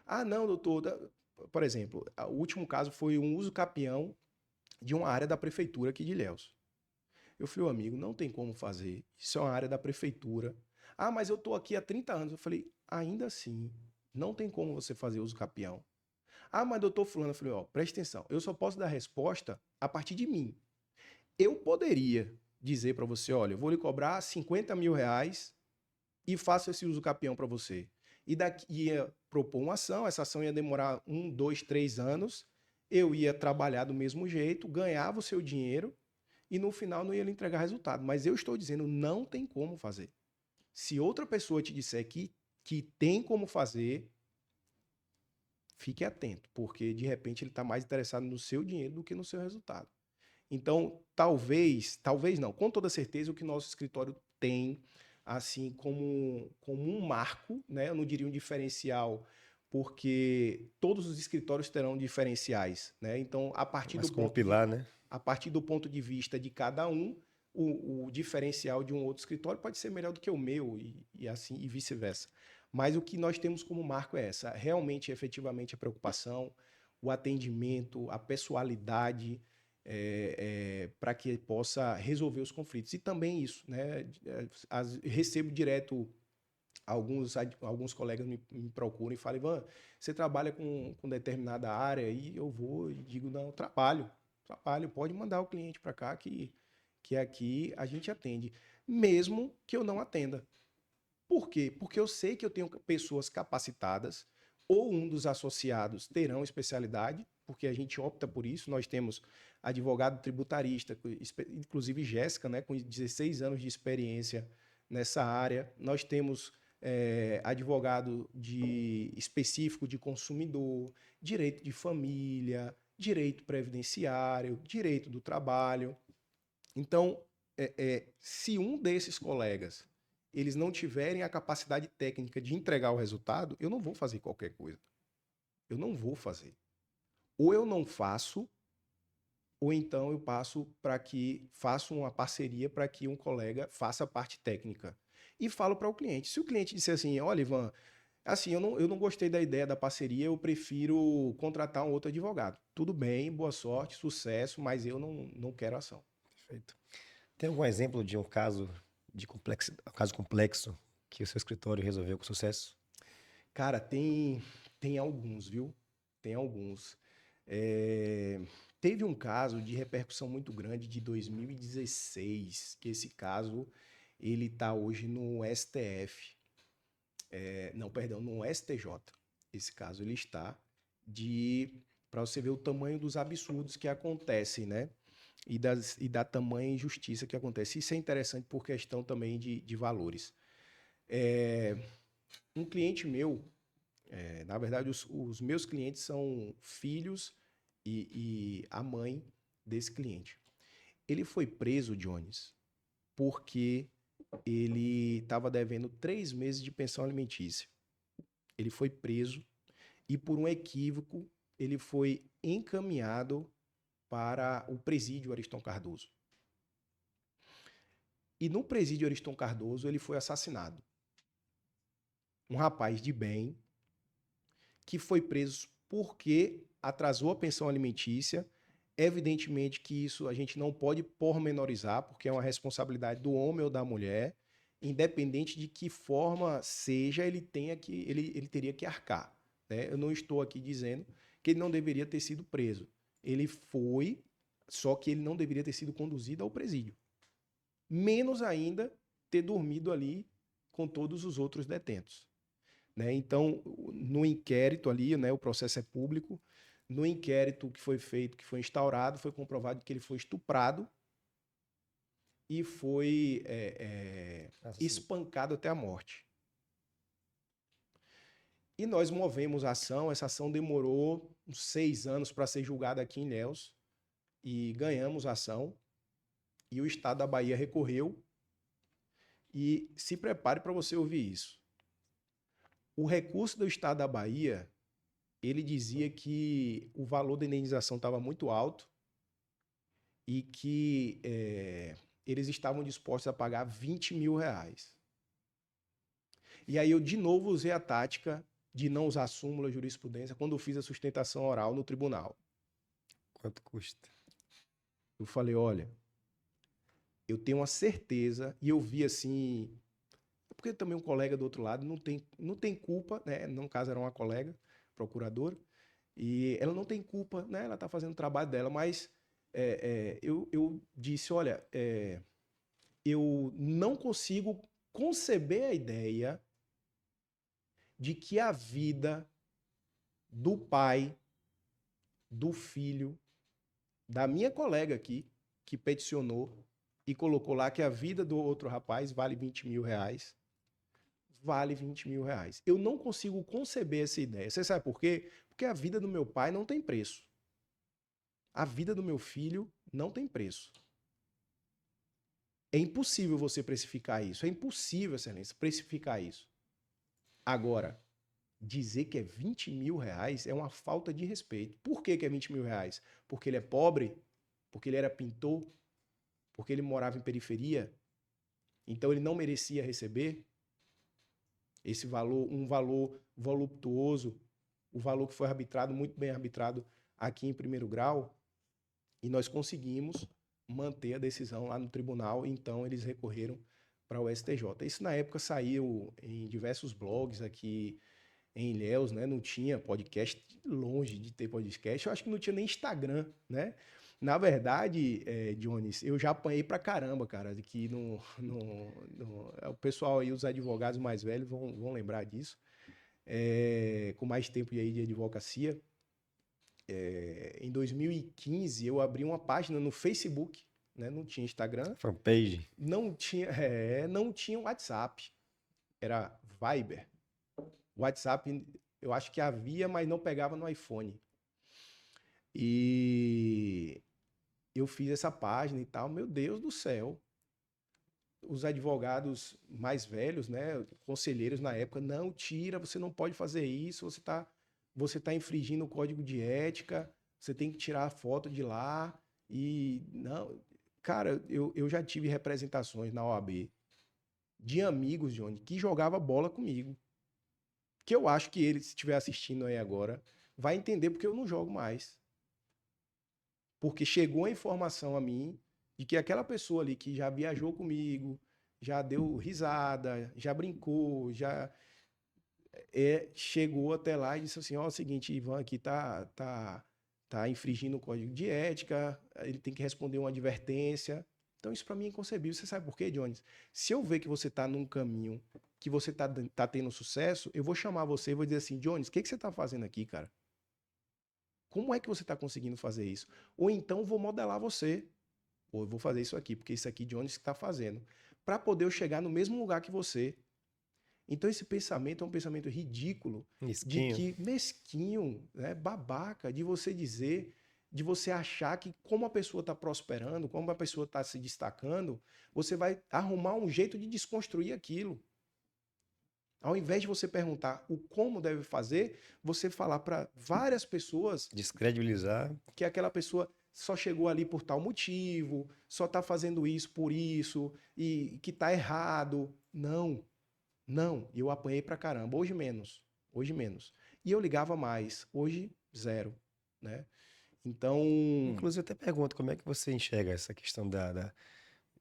Ah, não, doutor. Por exemplo, o último caso foi um uso capião de uma área da prefeitura aqui de Ilhéus. Eu falei, ô amigo, não tem como fazer. Isso é uma área da prefeitura. Ah, mas eu tô aqui há 30 anos. Eu falei, ainda assim, não tem como você fazer uso capião. Ah, mas doutor fulano, eu falei, ó, presta atenção. Eu só posso dar resposta a partir de mim. Eu poderia dizer para você, olha, eu vou lhe cobrar 50 mil reais e faço esse uso capião para você. E daqui ia propor uma ação, essa ação ia demorar 1, 2, 3 anos, eu ia trabalhar do mesmo jeito, ganhava o seu dinheiro e no final não ia lhe entregar resultado. Mas eu estou dizendo, não tem como fazer. Se outra pessoa te disser que tem como fazer, fique atento, porque de repente ele está mais interessado no seu dinheiro do que no seu resultado. Então, talvez não, com toda certeza o que nosso escritório tem, assim, como um marco, né? Eu não diria um diferencial, porque todos os escritórios terão diferenciais, né? Então, Mas como pilar, né? a partir do ponto de vista de cada um, o diferencial de um outro escritório pode ser melhor do que o meu e assim e vice-versa. Mas o que nós temos como marco é essa, realmente, efetivamente, a preocupação, o atendimento, a pessoalidade, para que possa resolver os conflitos. E também isso, né? Recebo direto, alguns colegas me procuram e falam, Ivan, você trabalha com determinada área? E eu vou e digo, não, trabalho, pode mandar o cliente para cá que aqui a gente atende, mesmo que eu não atenda. Por quê? Porque eu sei que eu tenho pessoas capacitadas, ou um dos associados terão especialidade, porque a gente opta por isso. Nós temos advogado tributarista, inclusive Jéssica, né, com 16 anos de experiência nessa área. Nós temos advogado específico de consumidor, direito de família, direito previdenciário, direito do trabalho. Então, se um desses colegas eles não tiverem a capacidade técnica de entregar o resultado, eu não vou fazer qualquer coisa. Eu não vou fazer. Ou eu não faço, ou então eu faço uma parceria para que um colega faça a parte técnica. E falo para o cliente. Se o cliente disser assim, olha, Ivan, assim, eu não gostei da ideia da parceria, eu prefiro contratar um outro advogado. Tudo bem, boa sorte, sucesso, mas eu não quero ação. Perfeito. Tem algum exemplo de um caso caso complexo que o seu escritório resolveu com sucesso? Cara, tem alguns, viu? Tem alguns. É, Teve um caso de repercussão muito grande de 2016, que esse caso ele está hoje no STF. Não, perdão, no STJ. Esse caso ele está para você ver o tamanho dos absurdos que acontecem, né? E da tamanha injustiça que acontece. Isso é interessante por questão também de valores. Um cliente meu, na verdade, os meus clientes são filhos e a mãe desse cliente. Ele foi preso, Jones, porque ele estava devendo 3 meses de pensão alimentícia. Ele foi preso e, por um equívoco, ele foi encaminhado para o presídio Ariston Cardoso. E no presídio Ariston Cardoso, ele foi assassinado. Um rapaz de bem que foi preso porque atrasou a pensão alimentícia. Evidentemente que isso a gente não pode pormenorizar, porque é uma responsabilidade do homem ou da mulher, independente de que forma seja, ele teria que arcar, né? Eu não estou aqui dizendo que ele não deveria ter sido preso. Ele foi, só que ele não deveria ter sido conduzido ao presídio. Menos ainda ter dormido ali com todos os outros detentos. Né? Então, no inquérito ali, né, o processo é público, no inquérito que foi feito, que foi instaurado, foi comprovado que ele foi estuprado e foi espancado até a morte. E nós movemos a ação, essa ação demorou uns 6 anos para ser julgada aqui em Ilhéus, e ganhamos a ação, e o Estado da Bahia recorreu, e se prepare para você ouvir isso. O recurso do Estado da Bahia, ele dizia que o valor da indenização estava muito alto e que eles estavam dispostos a pagar R$ 20.000. E aí eu de novo usei a tática de não usar súmula, jurisprudência, quando eu fiz a sustentação oral no tribunal. Quanto custa? Eu falei, olha, eu tenho uma certeza, e eu vi assim, porque também um colega do outro lado não tem culpa, né? No caso era uma colega, procuradora, e ela não tem culpa, né? Ela está fazendo o trabalho dela, mas eu disse, olha, eu não consigo conceber a ideia de que a vida do pai, do filho, da minha colega aqui, que peticionou e colocou lá que a vida do outro rapaz vale R$ 20.000, vale R$ 20.000. Eu não consigo conceber essa ideia. Você sabe por quê? Porque a vida do meu pai não tem preço. A vida do meu filho não tem preço. É impossível você precificar isso. É impossível, Excelência, precificar isso. Agora, dizer que é R$ 20.000 é uma falta de respeito. Por que é R$ 20.000? Porque ele é pobre? Porque ele era pintor? Porque ele morava em periferia? Então ele não merecia receber esse valor, um valor voluptuoso, o valor que foi arbitrado, muito bem arbitrado aqui em primeiro grau, e nós conseguimos manter a decisão lá no tribunal, então eles recorreram para o STJ. Isso na época saiu em diversos blogs aqui em Ilhéus, né? Não tinha podcast, longe de ter podcast. Eu acho que não tinha nem Instagram, né? Na verdade, Dionis, eu já apanhei pra caramba, cara, de que o pessoal aí, os advogados mais velhos vão lembrar disso, com mais tempo aí de advocacia. Em 2015, eu abri uma página no Facebook, né? Não tinha Instagram, Fanpage. não tinha WhatsApp, era Viber. WhatsApp, eu acho que havia, mas não pegava no iPhone. E eu fiz essa página e tal, meu Deus do céu. Os advogados mais velhos, né, conselheiros na época, não, tira, você não pode fazer isso, você tá infringindo o código de ética, você tem que tirar a foto de lá. E não, cara, eu já tive representações na OAB de amigos, Johnny, que jogava bola comigo. Que eu acho que ele, se estiver assistindo aí agora, vai entender porque eu não jogo mais. Porque chegou a informação a mim de que aquela pessoa ali que já viajou comigo, já deu risada, já brincou, já chegou até lá e disse assim, ó, é o seguinte, Ivan aqui tá infringindo o código de ética, ele tem que responder uma advertência. Então isso para mim é inconcebível. Você sabe por quê, Jones? Se eu ver que você tá num caminho que você tá tendo sucesso, eu vou chamar você e vou dizer assim, Jones, o que você tá fazendo aqui, cara? Como é que você está conseguindo fazer isso? Ou então vou modelar você. Ou eu vou fazer isso aqui, porque isso aqui de onde está fazendo. Para poder eu chegar no mesmo lugar que você. Então esse pensamento é um pensamento ridículo, de Mesquinho. que mesquinho, né, babaca, de você dizer, de você achar que como a pessoa está prosperando, como a pessoa está se destacando, você vai arrumar um jeito de desconstruir aquilo. Ao invés de você perguntar o como deve fazer, você falar para várias pessoas Descredibilizar. que aquela pessoa só chegou ali por tal motivo, só está fazendo isso por isso, e que está errado. Não, não. Eu apanhei pra caramba. Hoje menos. Hoje menos. E eu ligava mais. Hoje, zero. Né? Então, Inclusive, eu até pergunto como é que você enxerga essa questão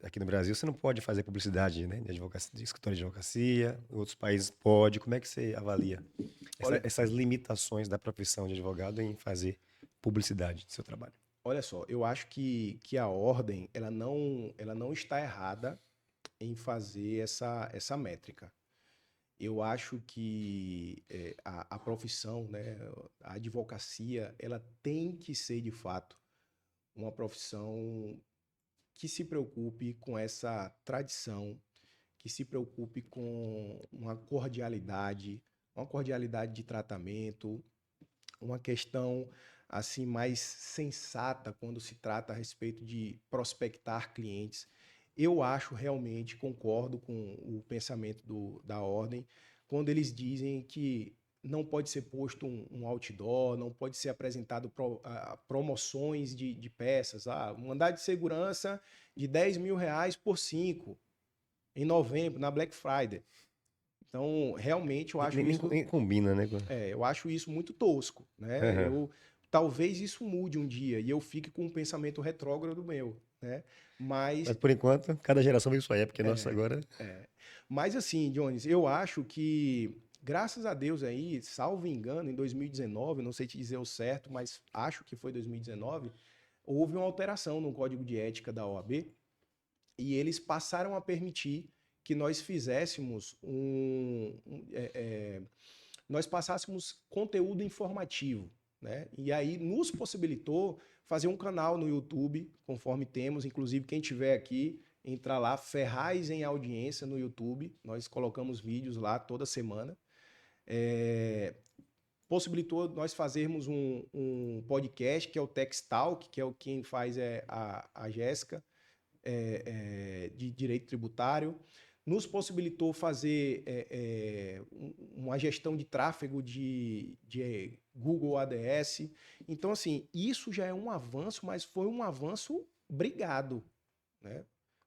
aqui no Brasil, você não pode fazer publicidade, né, de advocacia, de escritório de advocacia, em outros países pode. Como é que você avalia olha, essas limitações da profissão de advogado em fazer publicidade do seu trabalho? olha só, eu acho que a ordem ela não está errada em fazer essa métrica. Eu acho que a profissão, né, a advocacia, ela tem que ser de fato uma profissão que se preocupe com essa tradição, que se preocupe com uma cordialidade, uma cordialidade de tratamento, uma questão assim mais sensata quando se trata a respeito de prospectar clientes. Eu acho realmente, concordo com o pensamento da ordem, quando eles dizem que não pode ser posto um outdoor, não pode ser apresentado promoções de peças. Um andar de segurança de R$ 10.000 por 5 em novembro, na Black Friday. Então, realmente, eu Nem, acho nem, isso nem combina, né? eu acho isso muito tosco, né? Aham. Talvez isso mude um dia e eu fique com um pensamento retrógrado meu, né? Mas Mas, por enquanto, cada geração vive sua época, e nossa agora. mas assim, Jones, eu acho que, graças a Deus aí, salvo engano, em 2019, não sei te dizer o certo, mas acho que foi 2019, houve uma alteração no código de ética da OAB e eles passaram a permitir que nós fizéssemos nós passássemos conteúdo informativo, né? E aí nos possibilitou fazer um canal no YouTube, conforme temos, inclusive quem tiver aqui, entrar lá, Ferraz em Audiência no YouTube, nós colocamos vídeos lá toda semana. Possibilitou nós fazermos um podcast, que é o Tex Talk, que é o quem faz a Jéssica, de Direito Tributário, nos possibilitou fazer uma gestão de tráfego de Google ADS. Então, assim, isso já é um avanço, mas foi um avanço brigado, né?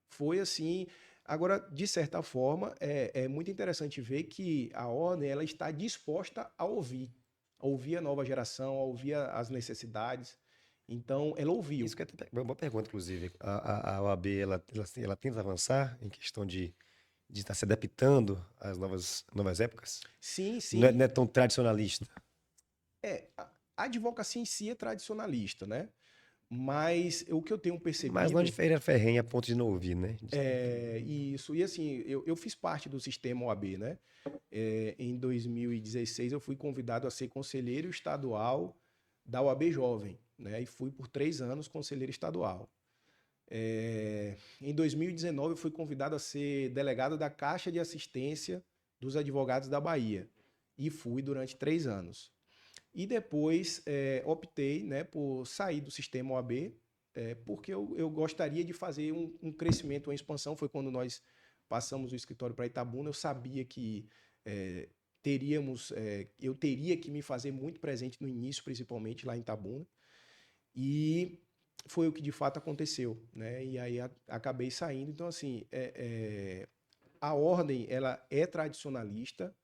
Foi assim. Agora, de certa forma, é muito interessante ver que a ordem ela está disposta a ouvir a nova geração, a ouvir as necessidades. Então, ela ouviu. Isso que é uma boa pergunta, inclusive. A OAB, ela tenta avançar em questão de estar se adaptando às novas épocas? Sim, Não sim. é tão tradicionalista. A advocacia em si é tradicionalista, né? Mas o que eu tenho Mas não de percebido feira ferrenha a ponto de não ouvir, né? é isso. E assim, eu fiz parte do sistema OAB, né? Em 2016, eu fui convidado a ser conselheiro estadual da OAB Jovem, né? E fui por 3 anos conselheiro estadual. Em 2019, eu fui convidado a ser delegado da Caixa de Assistência dos Advogados da Bahia. E fui durante 3 anos. E depois optei, né, por sair do sistema OAB, porque eu gostaria de fazer um crescimento, uma expansão. Foi quando nós passamos o escritório para Itabuna. Eu sabia que eu teria que me fazer muito presente no início, principalmente lá em Itabuna. E foi o que de fato aconteceu, né? E aí acabei saindo. Então, assim, a ordem ela é tradicionalista,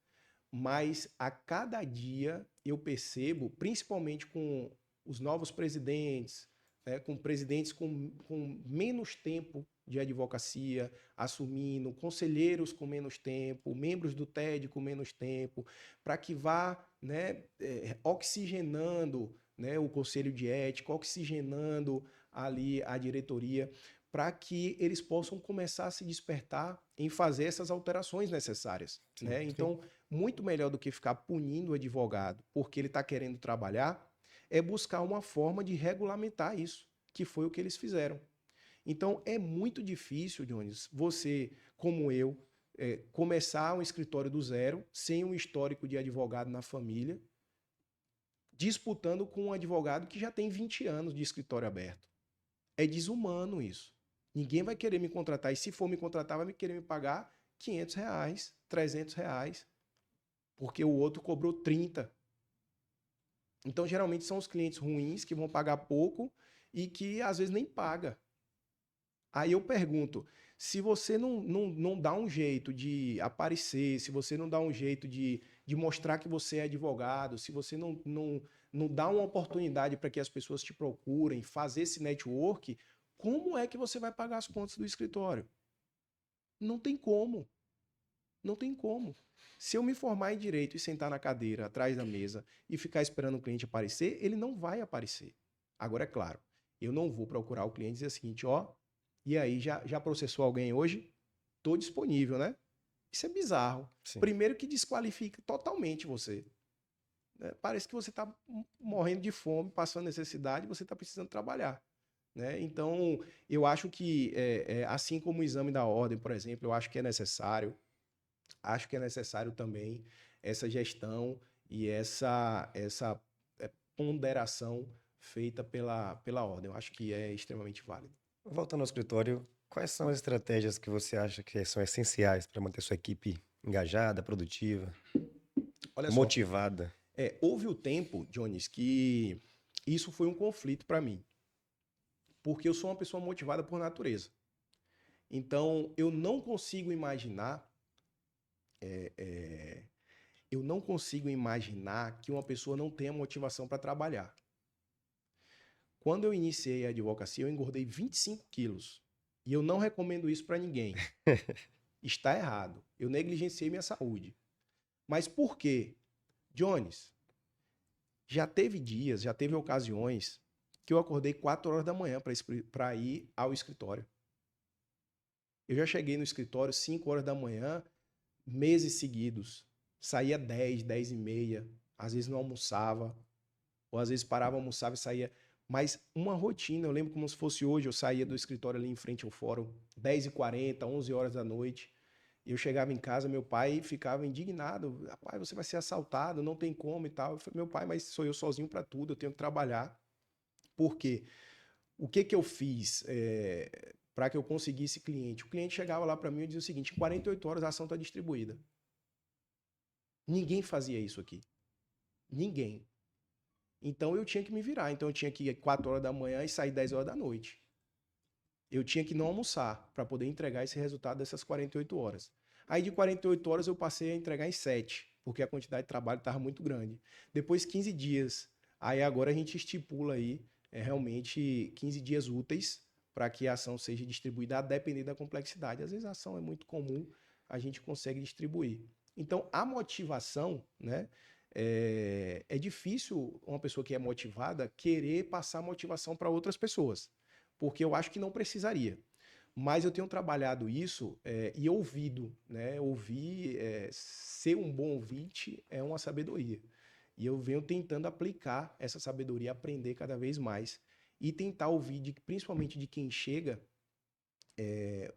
mas a cada dia eu percebo, principalmente com os novos presidentes, né, com presidentes com menos tempo de advocacia assumindo, conselheiros com menos tempo, membros do TED com menos tempo, para que vá, né, oxigenando, né, o conselho de ética, oxigenando ali a diretoria, para que eles possam começar a se despertar em fazer essas alterações necessárias, Sim, né? sim. Então, muito melhor do que ficar punindo o advogado porque ele está querendo trabalhar, é buscar uma forma de regulamentar isso, que foi o que eles fizeram. Então, é muito difícil, Jones, você, como eu, começar um escritório do zero, sem um histórico de advogado na família, disputando com um advogado que já tem 20 anos de escritório aberto. É desumano isso. Ninguém vai querer me contratar, e se for me contratar, vai querer me pagar R$ 500, R$ 300, porque o outro cobrou 30. Então, geralmente são os clientes ruins que vão pagar pouco e que às vezes nem paga. Aí eu pergunto, se você não dá um jeito de aparecer, se você não dá um jeito de mostrar que você é advogado, se você não dá uma oportunidade para que as pessoas te procurem, fazer esse network, como é que você vai pagar as contas do escritório? Não tem como. Não tem como. Se eu me formar em direito e sentar na cadeira, atrás da mesa, e ficar esperando o cliente aparecer, ele não vai aparecer. Agora, é claro, eu não vou procurar o cliente e dizer o seguinte, ó, e aí, já processou alguém hoje? Estou disponível, né? Isso é bizarro. Sim. Primeiro que desqualifica totalmente você, né? Parece que você está morrendo de fome, passando necessidade, você está precisando trabalhar, né? Então, eu acho que, assim como o exame da ordem, por exemplo, eu acho que é necessário. acho que é necessário também essa gestão e essa ponderação feita pela ordem. Eu acho que é extremamente válido. Voltando ao escritório, quais são as estratégias que você acha que são essenciais para manter sua equipe engajada, produtiva, Olha só, motivada? houve o tempo, Jones, que isso foi um conflito para mim, porque eu sou uma pessoa motivada por natureza. Então, é, é, eu não consigo imaginar que uma pessoa não tenha motivação para trabalhar. Quando eu iniciei a advocacia, eu engordei 25 quilos. E eu não recomendo isso para ninguém. Está errado. Eu negligenciei minha saúde. Mas por quê? Jones, já teve dias, já teve ocasiões que eu acordei 4 horas da manhã para ir ao escritório. Eu já cheguei no escritório 5 horas da manhã, meses seguidos. Saía 10, 10 e meia. Às vezes não almoçava. Ou às vezes parava, almoçava e saía. Mas uma rotina, eu lembro como se fosse hoje, eu saía do escritório ali em frente ao fórum, 10h40, 11 horas da noite. Eu chegava em casa, meu pai ficava indignado. Rapaz, você vai ser assaltado, não tem como e tal. Eu falei, meu pai, mas sou eu sozinho para tudo, eu tenho que trabalhar. Por quê? O que que eu fiz para que eu conseguisse cliente? O cliente chegava lá para mim e dizia o seguinte, em 48 horas a ação está distribuída. Ninguém fazia isso aqui. Ninguém. Então eu tinha que me virar. Então eu tinha que ir 4 horas da manhã e sair 10 horas da noite. Eu tinha que não almoçar para poder entregar esse resultado dessas 48 horas. Aí de 48 horas eu passei a entregar em 7, porque a quantidade de trabalho estava muito grande. Depois 15 dias. Aí agora a gente estipula aí realmente 15 dias úteis para que a ação seja distribuída a depender da complexidade. Às vezes a ação é muito comum, a gente consegue distribuir. Então a motivação, né? É difícil uma pessoa que é motivada querer passar motivação para outras pessoas, porque eu acho que não precisaria. Mas eu tenho trabalhado isso e ouvido, né? Ouvir, ser um bom ouvinte é uma sabedoria. E eu venho tentando aplicar essa sabedoria, aprender cada vez mais e tentar ouvir, principalmente de quem chega,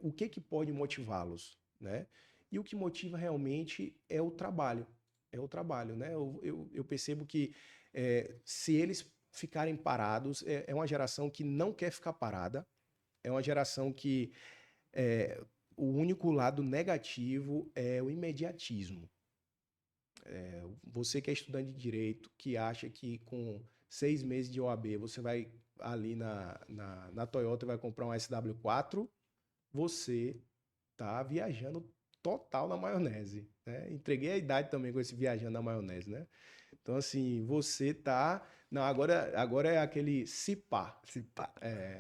o que pode motivá-los, né? E o que motiva realmente é o trabalho. É o trabalho, né? Eu percebo que se eles ficarem parados, é uma geração que não quer ficar parada, é uma geração que o único lado negativo é o imediatismo. Você que é estudante de direito, que acha que com 6 meses de OAB você vai ali na Toyota e vai comprar um SW4, você tá viajando total na maionese, né? Entreguei a idade também com esse viajando na maionese, né? Então, assim, você tá... Não, agora é aquele cipá. Cipá.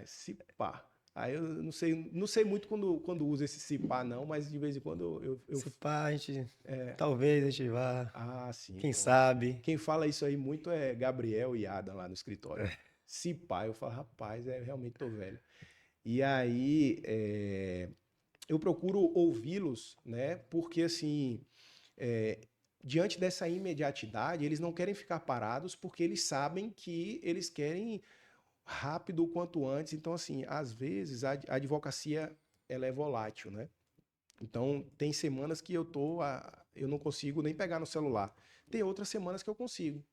Cipá. Aí eu não sei muito quando usa esse cipá, não, mas de vez em quando Cipá, a gente. Talvez a gente vá. Ah, sim, Quem pronto. sabe? Quem fala isso aí muito é Gabriel e Adam lá no escritório. Cipá, eu falo, rapaz, realmente tô velho. E aí, eu procuro ouvi-los, né? Porque assim, diante dessa imediatidade, eles não querem ficar parados porque eles sabem que eles querem rápido o quanto antes. Então, assim, às vezes a advocacia ela é volátil, né? Então, tem semanas que eu não consigo nem pegar no celular. Tem outras semanas que eu consigo.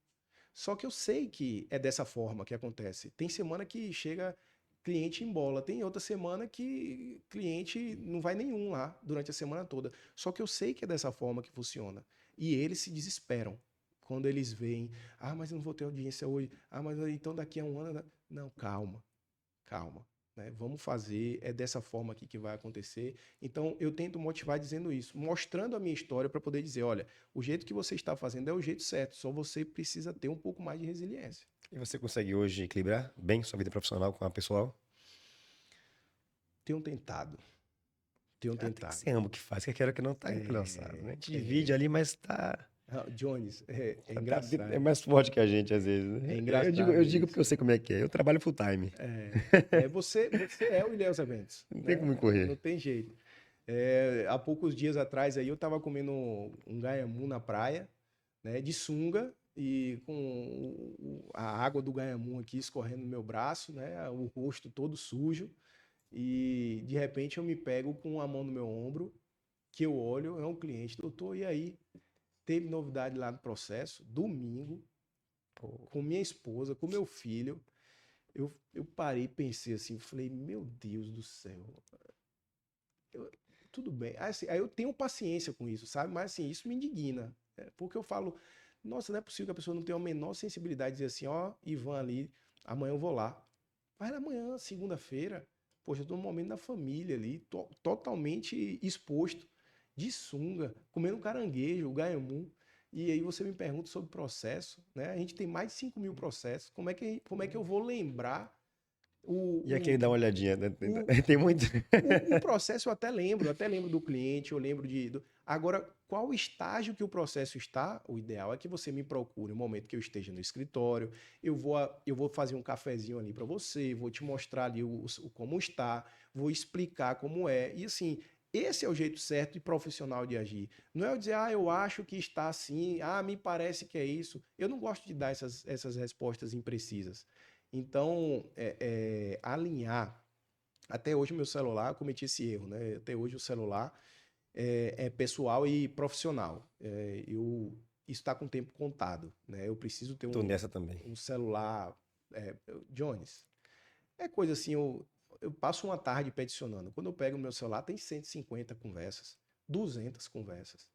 Só que eu sei que é dessa forma que acontece. Tem semana que chega cliente em bola, tem outra semana que cliente não vai nenhum lá durante a semana toda. Só que eu sei que é dessa forma que funciona. E eles se desesperam quando eles veem, mas eu não vou ter audiência hoje. Mas então daqui a um ano. Não, calma, calma. Né? Vamos fazer, é dessa forma aqui que vai acontecer. Então eu tento motivar dizendo isso, mostrando a minha história para poder dizer, olha, o jeito que você está fazendo é o jeito certo, só você precisa ter um pouco mais de resiliência. E você consegue hoje equilibrar bem sua vida profissional com a pessoal? Tenho tentado, tenho Tem que tentado. ser ambos que faz, que quero que não tá entrelaçado, né? A gente divide ali, mas tá. Jones, é É engraçado. mais forte que a gente, às vezes, É né? Eu engraçado digo porque isso. eu sei como é que é. Eu trabalho full time. Você é o Ilhéus Eventos, Não tem né? como Não correr. tem jeito. Há poucos dias atrás aí eu estava comendo um ganhamu na praia, né, de sunga e com a água do ganhamu aqui escorrendo no meu braço, né, o rosto todo sujo e de repente eu me pego com a mão no meu ombro que eu olho, é um cliente, doutor, e aí? Teve novidade lá no processo, domingo, Pô, com minha esposa, com meu filho. Eu parei e pensei assim, falei, meu Deus do céu. Eu- tudo bem. Aí eu tenho paciência com isso, sabe? Mas assim, isso me indigna. Porque eu falo, nossa, não é possível que a pessoa não tenha a menor sensibilidade de dizer assim, ó, Ivan ali, amanhã eu vou lá. Vai lá amanhã, segunda-feira. Poxa, eu tô num momento da família ali, totalmente exposto, de sunga, comendo caranguejo, o gaiamu. E aí você me pergunta sobre processo, né? A gente tem mais de 5.000 processos. Como é que eu vou lembrar e aquele o, dá uma olhadinha, né? o, Tem muito. o processo eu até lembro do cliente, eu lembro Agora, qual estágio que o processo está? O ideal é que você me procure no momento que eu esteja no escritório. Eu vou fazer um cafezinho ali para você, vou te mostrar ali como está, vou explicar como é. E assim, esse é o jeito certo e profissional de agir. Não é eu dizer, eu acho que está assim, me parece que é isso. Eu não gosto de dar essas respostas imprecisas. Então, alinhar. Até hoje, o meu celular, eu cometi esse erro, né? Até hoje, o celular é pessoal e profissional. Isso está com o tempo contado, né? Eu preciso ter Tô um, nessa também. um celular. Jones, é coisa assim, eu passo uma tarde peticionando. Quando eu pego o meu celular, tem 150 conversas, 200 conversas.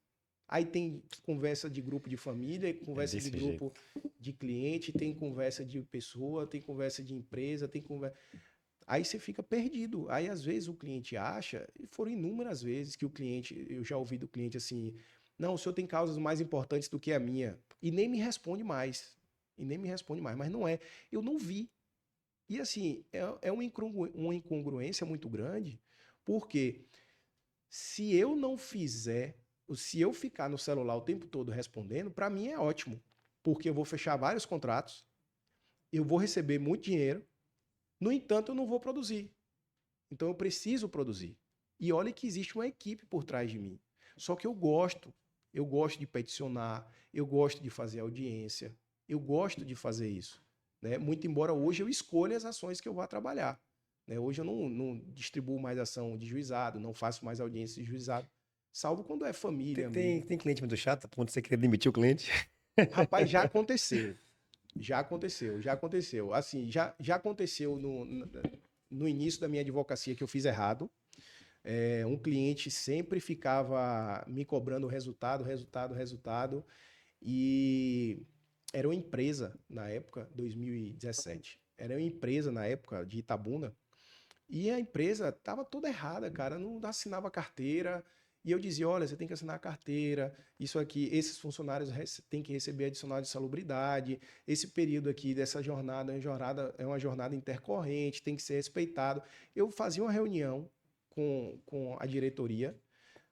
Aí tem conversa de grupo de família, É conversa de desse jeito. grupo de cliente, tem conversa de pessoa, tem conversa de empresa, tem conversa. Aí você fica perdido. Aí às vezes o cliente acha, e foram inúmeras vezes que eu já ouvi do cliente assim, não, o senhor tem causas mais importantes do que a minha. E nem me responde mais. E nem me responde mais. Mas não é. Eu não vi. E assim, é uma incongruência muito grande, porque se eu não fizer, se eu ficar no celular o tempo todo respondendo, para mim é ótimo. Porque eu vou fechar vários contratos, eu vou receber muito dinheiro, no entanto, eu não vou produzir. Então eu preciso produzir. E olha que existe uma equipe por trás de mim. Só que eu gosto de peticionar, eu gosto de fazer audiência, eu gosto de fazer isso. Né? Muito embora hoje eu escolha as ações que eu vá trabalhar. Né? Hoje eu não distribuo mais ação de juizado, não faço mais audiência de juizado, salvo quando é Tem, família, tem, amigo. tem cliente muito chato, a ponto de você querer demitir o cliente. Rapaz, já aconteceu. Já aconteceu, já aconteceu. Assim, já aconteceu no início da minha advocacia que eu fiz errado. Um cliente sempre ficava me cobrando resultado, resultado, resultado. E era uma empresa na época, 2017. Era uma empresa na época de Itabuna. E a empresa estava toda errada, cara. Não assinava carteira. E eu dizia: olha, você tem que assinar a carteira. Isso aqui, esses funcionários têm que receber adicional de salubridade. Esse período aqui dessa jornada é uma jornada intercorrente, tem que ser respeitado. Eu fazia uma reunião com a diretoria.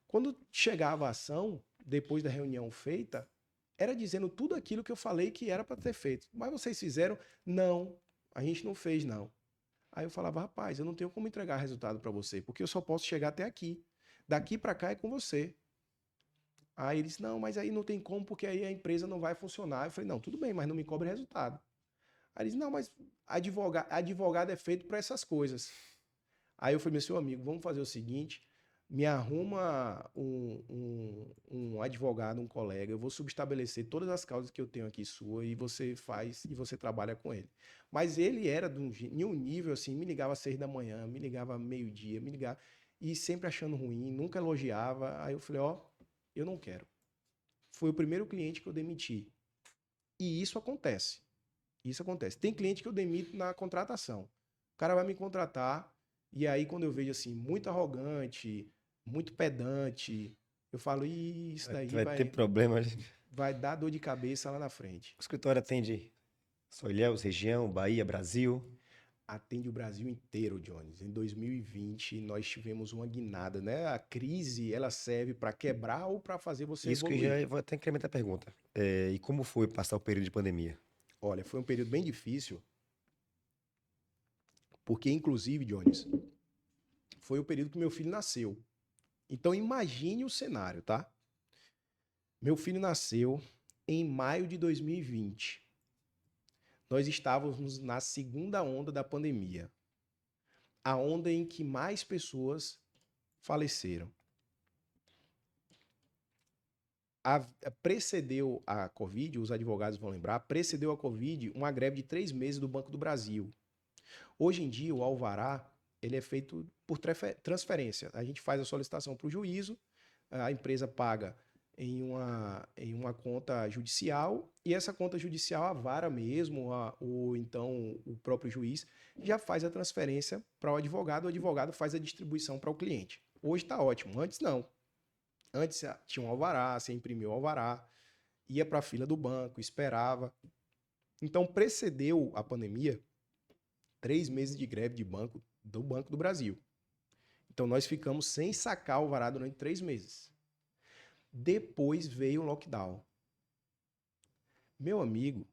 Quando chegava a ação, depois da reunião feita, era dizendo tudo aquilo que eu falei que era para ter feito. Mas vocês fizeram? Não, a gente não fez, não. Aí eu falava, rapaz, eu não tenho como entregar resultado para você, porque eu só posso chegar até aqui. Daqui para cá é com você. Aí eles, não, mas aí não tem como, porque aí a empresa não vai funcionar. Eu falei, não, tudo bem, mas não me cobre resultado. Aí eles, não, mas advogado é feito para essas coisas. Aí eu falei, meu seu amigo, vamos fazer o seguinte, me arruma um advogado, um colega, eu vou subestabelecer todas as causas que eu tenho aqui sua e você faz e você trabalha com ele. Mas ele era de um nível assim, me ligava às 6 da manhã, me ligava meio-dia, me ligava, e sempre achando ruim, nunca elogiava. Aí eu falei, ó, eu não quero. Foi o primeiro cliente que eu demiti. E isso acontece. Isso acontece. Tem cliente que eu demito na contratação. O cara vai me contratar e aí quando eu vejo assim, muito arrogante, muito pedante, eu falo, isso daí Vai ter vai, problemas. vai dar dor de cabeça lá na frente. O escritório atende Ilhéus, região, Bahia, Brasil. Atende o Brasil inteiro, Jones. Em 2020, nós tivemos uma guinada, né? A crise, ela serve para quebrar ou para fazer você Isso que já evoluir. vou até incrementar a pergunta. E como foi passar o período de pandemia? Olha, foi um período bem difícil, porque inclusive, Jones, foi o período que meu filho nasceu. Então imagine o cenário, tá? Meu filho nasceu em maio de 2020. Nós estávamos na segunda onda da pandemia, a onda em que mais pessoas faleceram. precedeu a Covid, os advogados vão lembrar, precedeu a Covid uma greve de 3 meses do Banco do Brasil. Hoje em dia, o alvará, ele é feito por transferência. A gente faz a solicitação para o juízo, a empresa paga em uma conta judicial, e essa conta judicial, a vara mesmo, ou então o próprio juiz, já faz a transferência para o advogado faz a distribuição para o cliente. Hoje está ótimo, antes não. Antes tinha um alvará, você imprimiu o alvará, ia para a fila do banco, esperava. Então precedeu a pandemia 3 meses de greve de banco do Banco do Brasil. Então nós ficamos sem sacar o alvará durante 3 meses. Depois veio o lockdown. Meu amigo,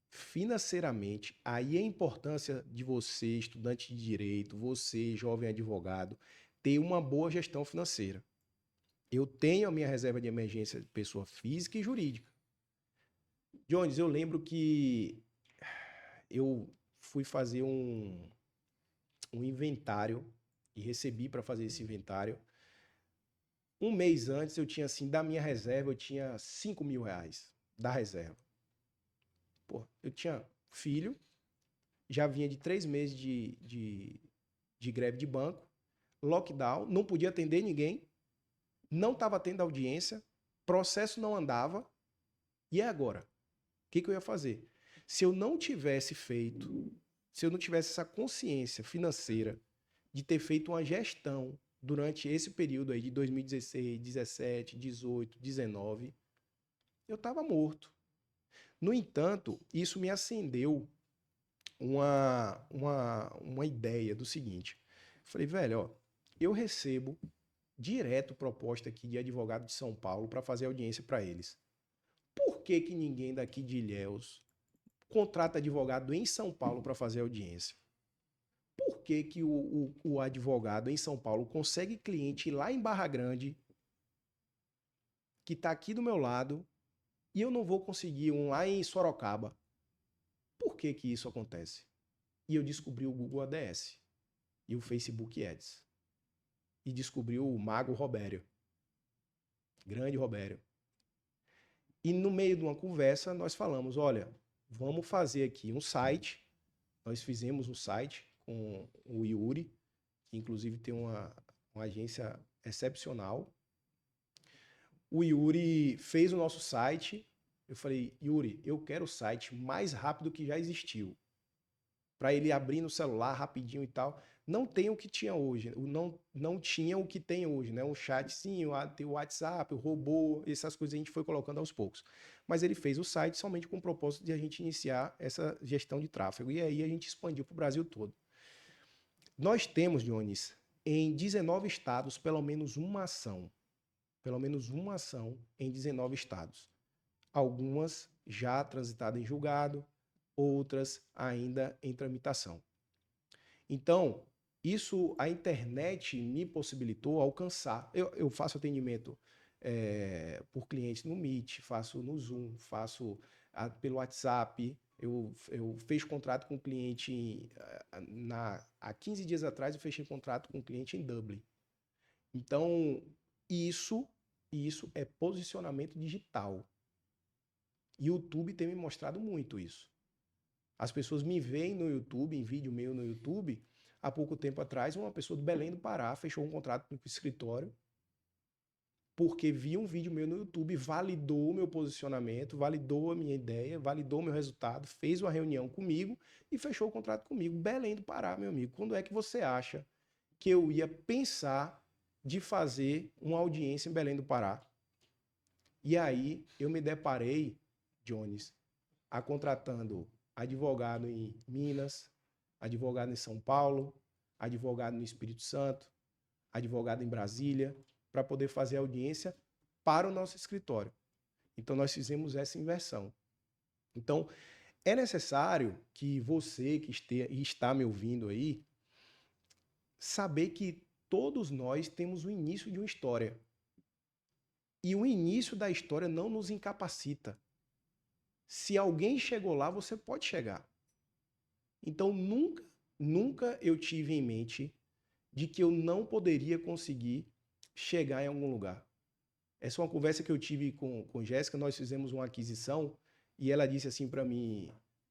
financeiramente, aí a importância de você, estudante de direito, você, jovem advogado, ter uma boa gestão financeira. Eu tenho a minha reserva de emergência de pessoa física e jurídica. Jones, eu lembro que eu fui fazer um inventário e recebi para fazer esse inventário. Um mês antes, eu tinha, assim, da minha reserva, eu tinha 5 mil reais da reserva. Pô, eu tinha filho, já vinha de 3 meses de greve de banco, lockdown, não podia atender ninguém, não estava tendo audiência, processo não andava, e agora? O que eu ia fazer? Se eu não tivesse essa consciência financeira de ter feito uma gestão durante esse período aí de 2016, 17, 18, 19, eu estava morto. No entanto, isso me acendeu uma ideia do seguinte. Falei, velho, ó, eu recebo direto proposta aqui de advogado de São Paulo para fazer audiência para eles. Por que que ninguém daqui de Ilhéus contrata advogado em São Paulo para fazer audiência? Por que que o advogado em São Paulo consegue cliente lá em Barra Grande, que está aqui do meu lado, e eu não vou conseguir um lá em Sorocaba? Por que que isso acontece? E eu descobri o Google ADS e o Facebook Ads. E descobri o Mago Robério. Grande Robério. E no meio de uma conversa, nós falamos, olha, vamos fazer aqui um site. Nós fizemos um site com o Yuri, que inclusive tem uma agência excepcional. O Yuri fez o nosso site. Eu falei, Yuri, eu quero o site mais rápido que já existiu. Para ele abrir no celular rapidinho e tal. Não tem o que tinha hoje, não tinha o que tem hoje, né? Um chatzinho, tem o WhatsApp, o robô, essas coisas a gente foi colocando aos poucos. Mas ele fez o site somente com o propósito de a gente iniciar essa gestão de tráfego. E aí a gente expandiu para o Brasil todo. Nós temos, Dionis, em 19 estados, pelo menos uma ação. Pelo menos uma ação em 19 estados. Algumas já transitadas em julgado, outras ainda em tramitação. Então, isso a internet me possibilitou alcançar. Eu faço atendimento por clientes no Meet, faço no Zoom, faço pelo WhatsApp. Eu fiz contrato com um cliente há 15 dias atrás, eu fechei contrato com um cliente em Dublin. Então, isso é posicionamento digital. YouTube tem me mostrado muito isso. As pessoas me veem no YouTube, em vídeo meu no YouTube. Há pouco tempo atrás, uma pessoa do Belém do Pará fechou um contrato com o escritório porque viu um vídeo meu no YouTube, validou o meu posicionamento, validou a minha ideia, validou o meu resultado, fez uma reunião comigo e fechou o contrato comigo. Belém do Pará, meu amigo. Quando é que você acha que eu ia pensar de fazer uma audiência em Belém do Pará? E aí eu me deparei, Jones, contratando advogado em Minas, advogado em São Paulo, advogado no Espírito Santo, advogado em Brasília, para poder fazer audiência para o nosso escritório. Então, nós fizemos essa inversão. Então, é necessário que você que está me ouvindo aí, saber que todos nós temos o início de uma história. E o início da história não nos incapacita. Se alguém chegou lá, você pode chegar. Então, nunca eu tive em mente de que eu não poderia conseguir chegar em algum lugar. Essa é uma conversa que eu tive com Jéssica, nós fizemos uma aquisição e ela disse assim para mim,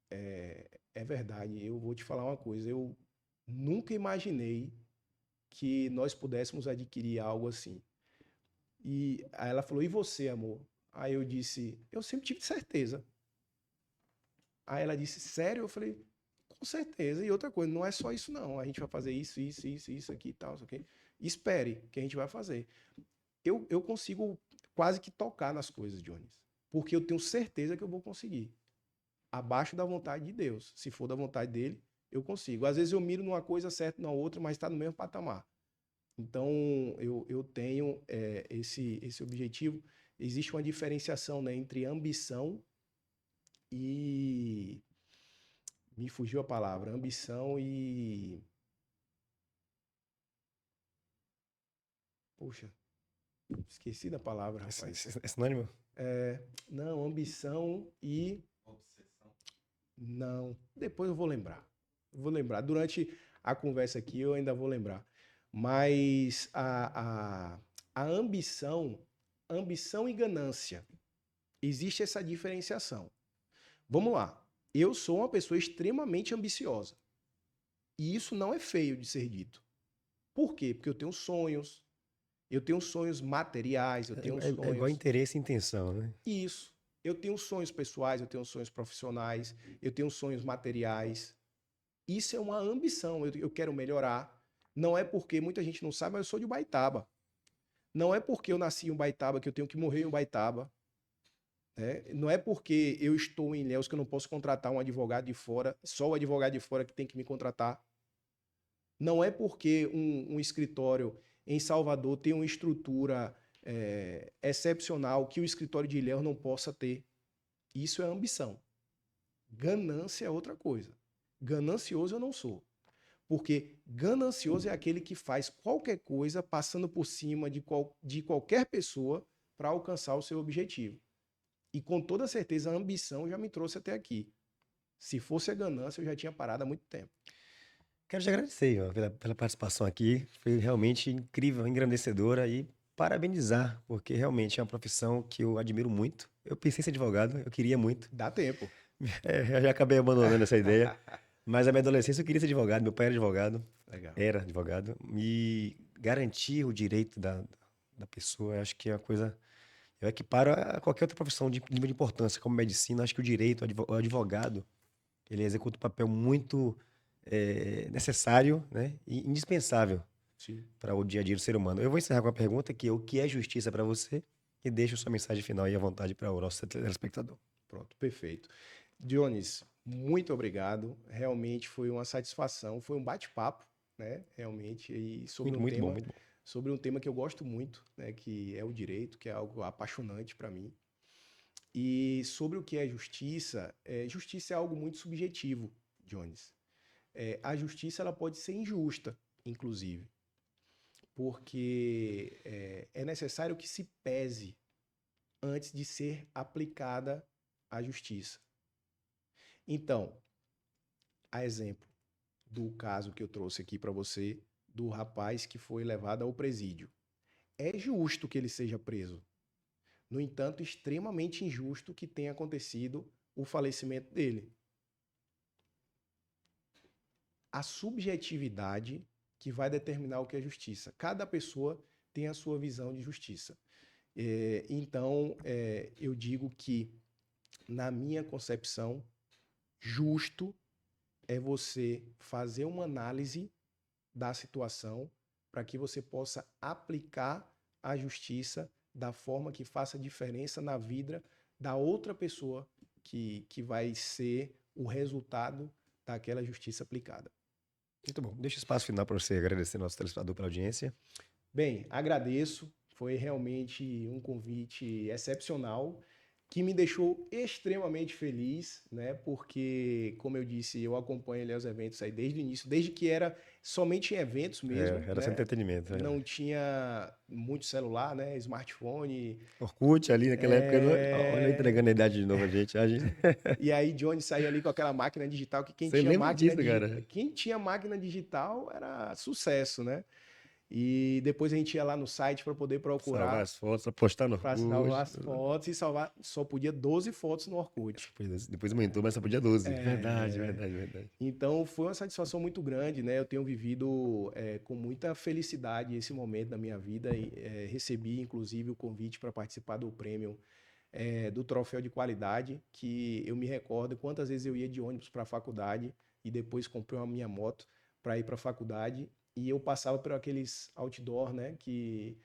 é verdade, eu vou te falar uma coisa, eu nunca imaginei que nós pudéssemos adquirir algo assim. E aí ela falou, e você, amor? Aí eu disse, eu sempre tive certeza. Aí ela disse, sério? Eu falei, com certeza. E outra coisa, não é só isso não, a gente vai fazer isso aqui e tal, isso aqui. Espere que a gente vai fazer. Eu consigo quase que tocar nas coisas, Jones, porque eu tenho certeza que eu vou conseguir. Abaixo da vontade de Deus. Se for da vontade dele, eu consigo. Às vezes eu miro numa coisa certa na outra, mas está no mesmo patamar. Então, eu tenho esse objetivo. Existe uma diferenciação, né, entre ambição e... Me fugiu a palavra. Ambição e... Poxa, esqueci da palavra, rapaz. É sinônimo? Não, ambição e... Não, depois eu vou lembrar. Vou lembrar. Durante a conversa aqui eu ainda vou lembrar. Mas a ambição e ganância, existe essa diferenciação. Vamos lá. Eu sou uma pessoa extremamente ambiciosa. E isso não é feio de ser dito. Por quê? Porque eu tenho sonhos materiais, eu tenho É igual sonhos... interesse e intenção, né? Isso. Eu tenho sonhos pessoais, eu tenho sonhos profissionais, eu tenho sonhos materiais. Isso é uma ambição, eu quero melhorar. Não é porque, muita gente não sabe, mas eu sou de Ubaitaba. Não é porque eu nasci em Ubaitaba que eu tenho que morrer em Ubaitaba. Né? Não é porque eu estou em Ilhéus que eu não posso contratar um advogado de fora, só o advogado de fora que tem que me contratar. Não é porque um escritório em Salvador tem uma estrutura excepcional que o escritório de Ilhéus não possa ter. Isso é ambição. Ganância é outra coisa. Ganancioso eu não sou. Porque ganancioso é aquele que faz qualquer coisa passando por cima de qualquer pessoa para alcançar o seu objetivo. E com toda certeza a ambição já me trouxe até aqui. Se fosse a ganância, eu já tinha parado há muito tempo. Quero te agradecer, Ivan, pela participação aqui. Foi realmente incrível, engrandecedora e parabenizar, porque realmente é uma profissão que eu admiro muito. Eu pensei em ser advogado, eu queria muito. Dá tempo. Eu já acabei abandonando essa ideia. Mas na minha adolescência eu queria ser advogado, meu pai Legal. era advogado, e garantir o direito da pessoa, eu acho que é uma coisa. Eu equiparo a qualquer outra profissão de nível de importância, como medicina, acho que o direito, o advogado, ele executa um papel muito necessário, né, e indispensável Sim. para o dia a dia do ser humano. Eu vou encerrar com a pergunta que é o que é justiça para você e deixo sua mensagem final aí à vontade para o nosso telespectador. Pronto, perfeito. Dionis, muito obrigado. Realmente foi uma satisfação, foi um bate-papo, né? Realmente, e Muito, muito bom, muito bom. sobre um tema que eu gosto muito, né? Que é o direito, que é algo apaixonante para mim. E sobre o que é justiça, justiça é algo muito subjetivo, Dionis. A justiça ela pode ser injusta, inclusive, porque é necessário que se pese antes de ser aplicada a justiça. Então, a exemplo do caso que eu trouxe aqui para você, do rapaz que foi levado ao presídio. É justo que ele seja preso. No entanto, extremamente injusto que tenha acontecido o falecimento dele. A subjetividade que vai determinar o que é justiça. Cada pessoa tem a sua visão de justiça. Então, eu digo que, na minha concepção, justo é você fazer uma análise da situação para que você possa aplicar a justiça da forma que faça diferença na vida da outra pessoa que vai ser o resultado daquela justiça aplicada. Muito bom. Deixa o espaço final para você agradecer nosso telespectador pela audiência. Bem, agradeço. Foi realmente um convite excepcional que me deixou extremamente feliz, né? Porque, como eu disse, eu acompanho ali os eventos aí desde o início, desde que era somente em eventos mesmo, Era só né? entretenimento. Não tinha muito celular, né? Smartphone. Orkut ali naquela época, olha, entregando a idade de novo a gente. E aí Johnny saía ali com aquela máquina digital que Você lembra disso, cara? quem tinha máquina digital era sucesso, né? E depois a gente ia lá no site para poder Salvar procurar, as fotos, postar no para salvar Orkut. as fotos e salvar. Só podia 12 fotos no Orkut. Depois aumentou, mas só podia 12. Verdade, É, verdade, verdade. então foi uma satisfação muito grande, né? Eu tenho vivido com muita felicidade esse momento da minha vida. E, recebi inclusive o convite para participar do prêmio do troféu de qualidade, que eu me recordo quantas vezes eu ia de ônibus para a faculdade e depois comprei uma minha moto para ir para a faculdade e eu passava por aqueles outdoor, né? Que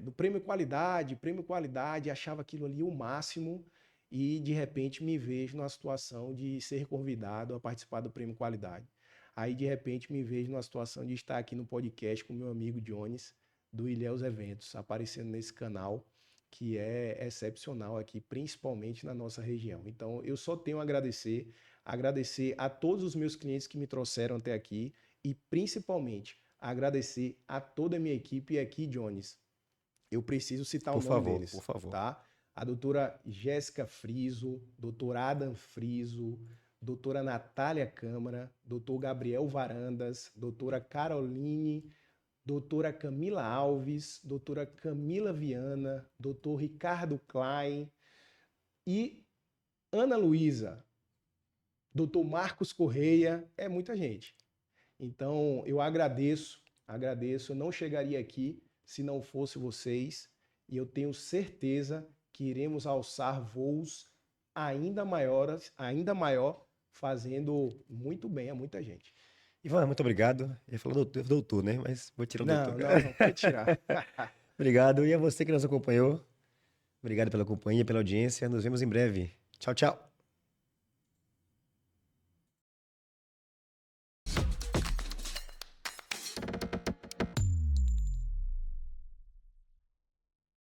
do prêmio qualidade, achava aquilo ali o máximo e de repente me vejo numa situação de ser convidado a participar do Prêmio Qualidade. Aí de repente me vejo numa situação de estar aqui no podcast com meu amigo Jones, do Ilhéus Eventos, aparecendo nesse canal que é excepcional aqui, principalmente na nossa região. Então eu só tenho a agradecer, agradecer a todos os meus clientes que me trouxeram até aqui e principalmente agradecer a toda a minha equipe aqui, Jones. Eu preciso citar o nome Por deles, favor. tá? A doutora Jéssica Friso, doutor Adam Friso, doutora Natália Câmara, doutor Gabriel Varandas, doutora Caroline, doutora Camila Alves, doutora Camila Viana, doutor Ricardo Klein e Ana Luísa, doutor Marcos Correia, é muita gente. Então eu agradeço, eu não chegaria aqui se não fosse vocês e eu tenho certeza que iremos alçar voos ainda maiores, ainda maior, fazendo muito bem a muita gente. Ivan, muito obrigado. Eu ia falar doutor, né? Mas vou tirar o doutor. Não, não, não pode tirar. Obrigado. E a você que nos acompanhou, obrigado pela companhia, pela audiência. Nos vemos em breve. Tchau, tchau.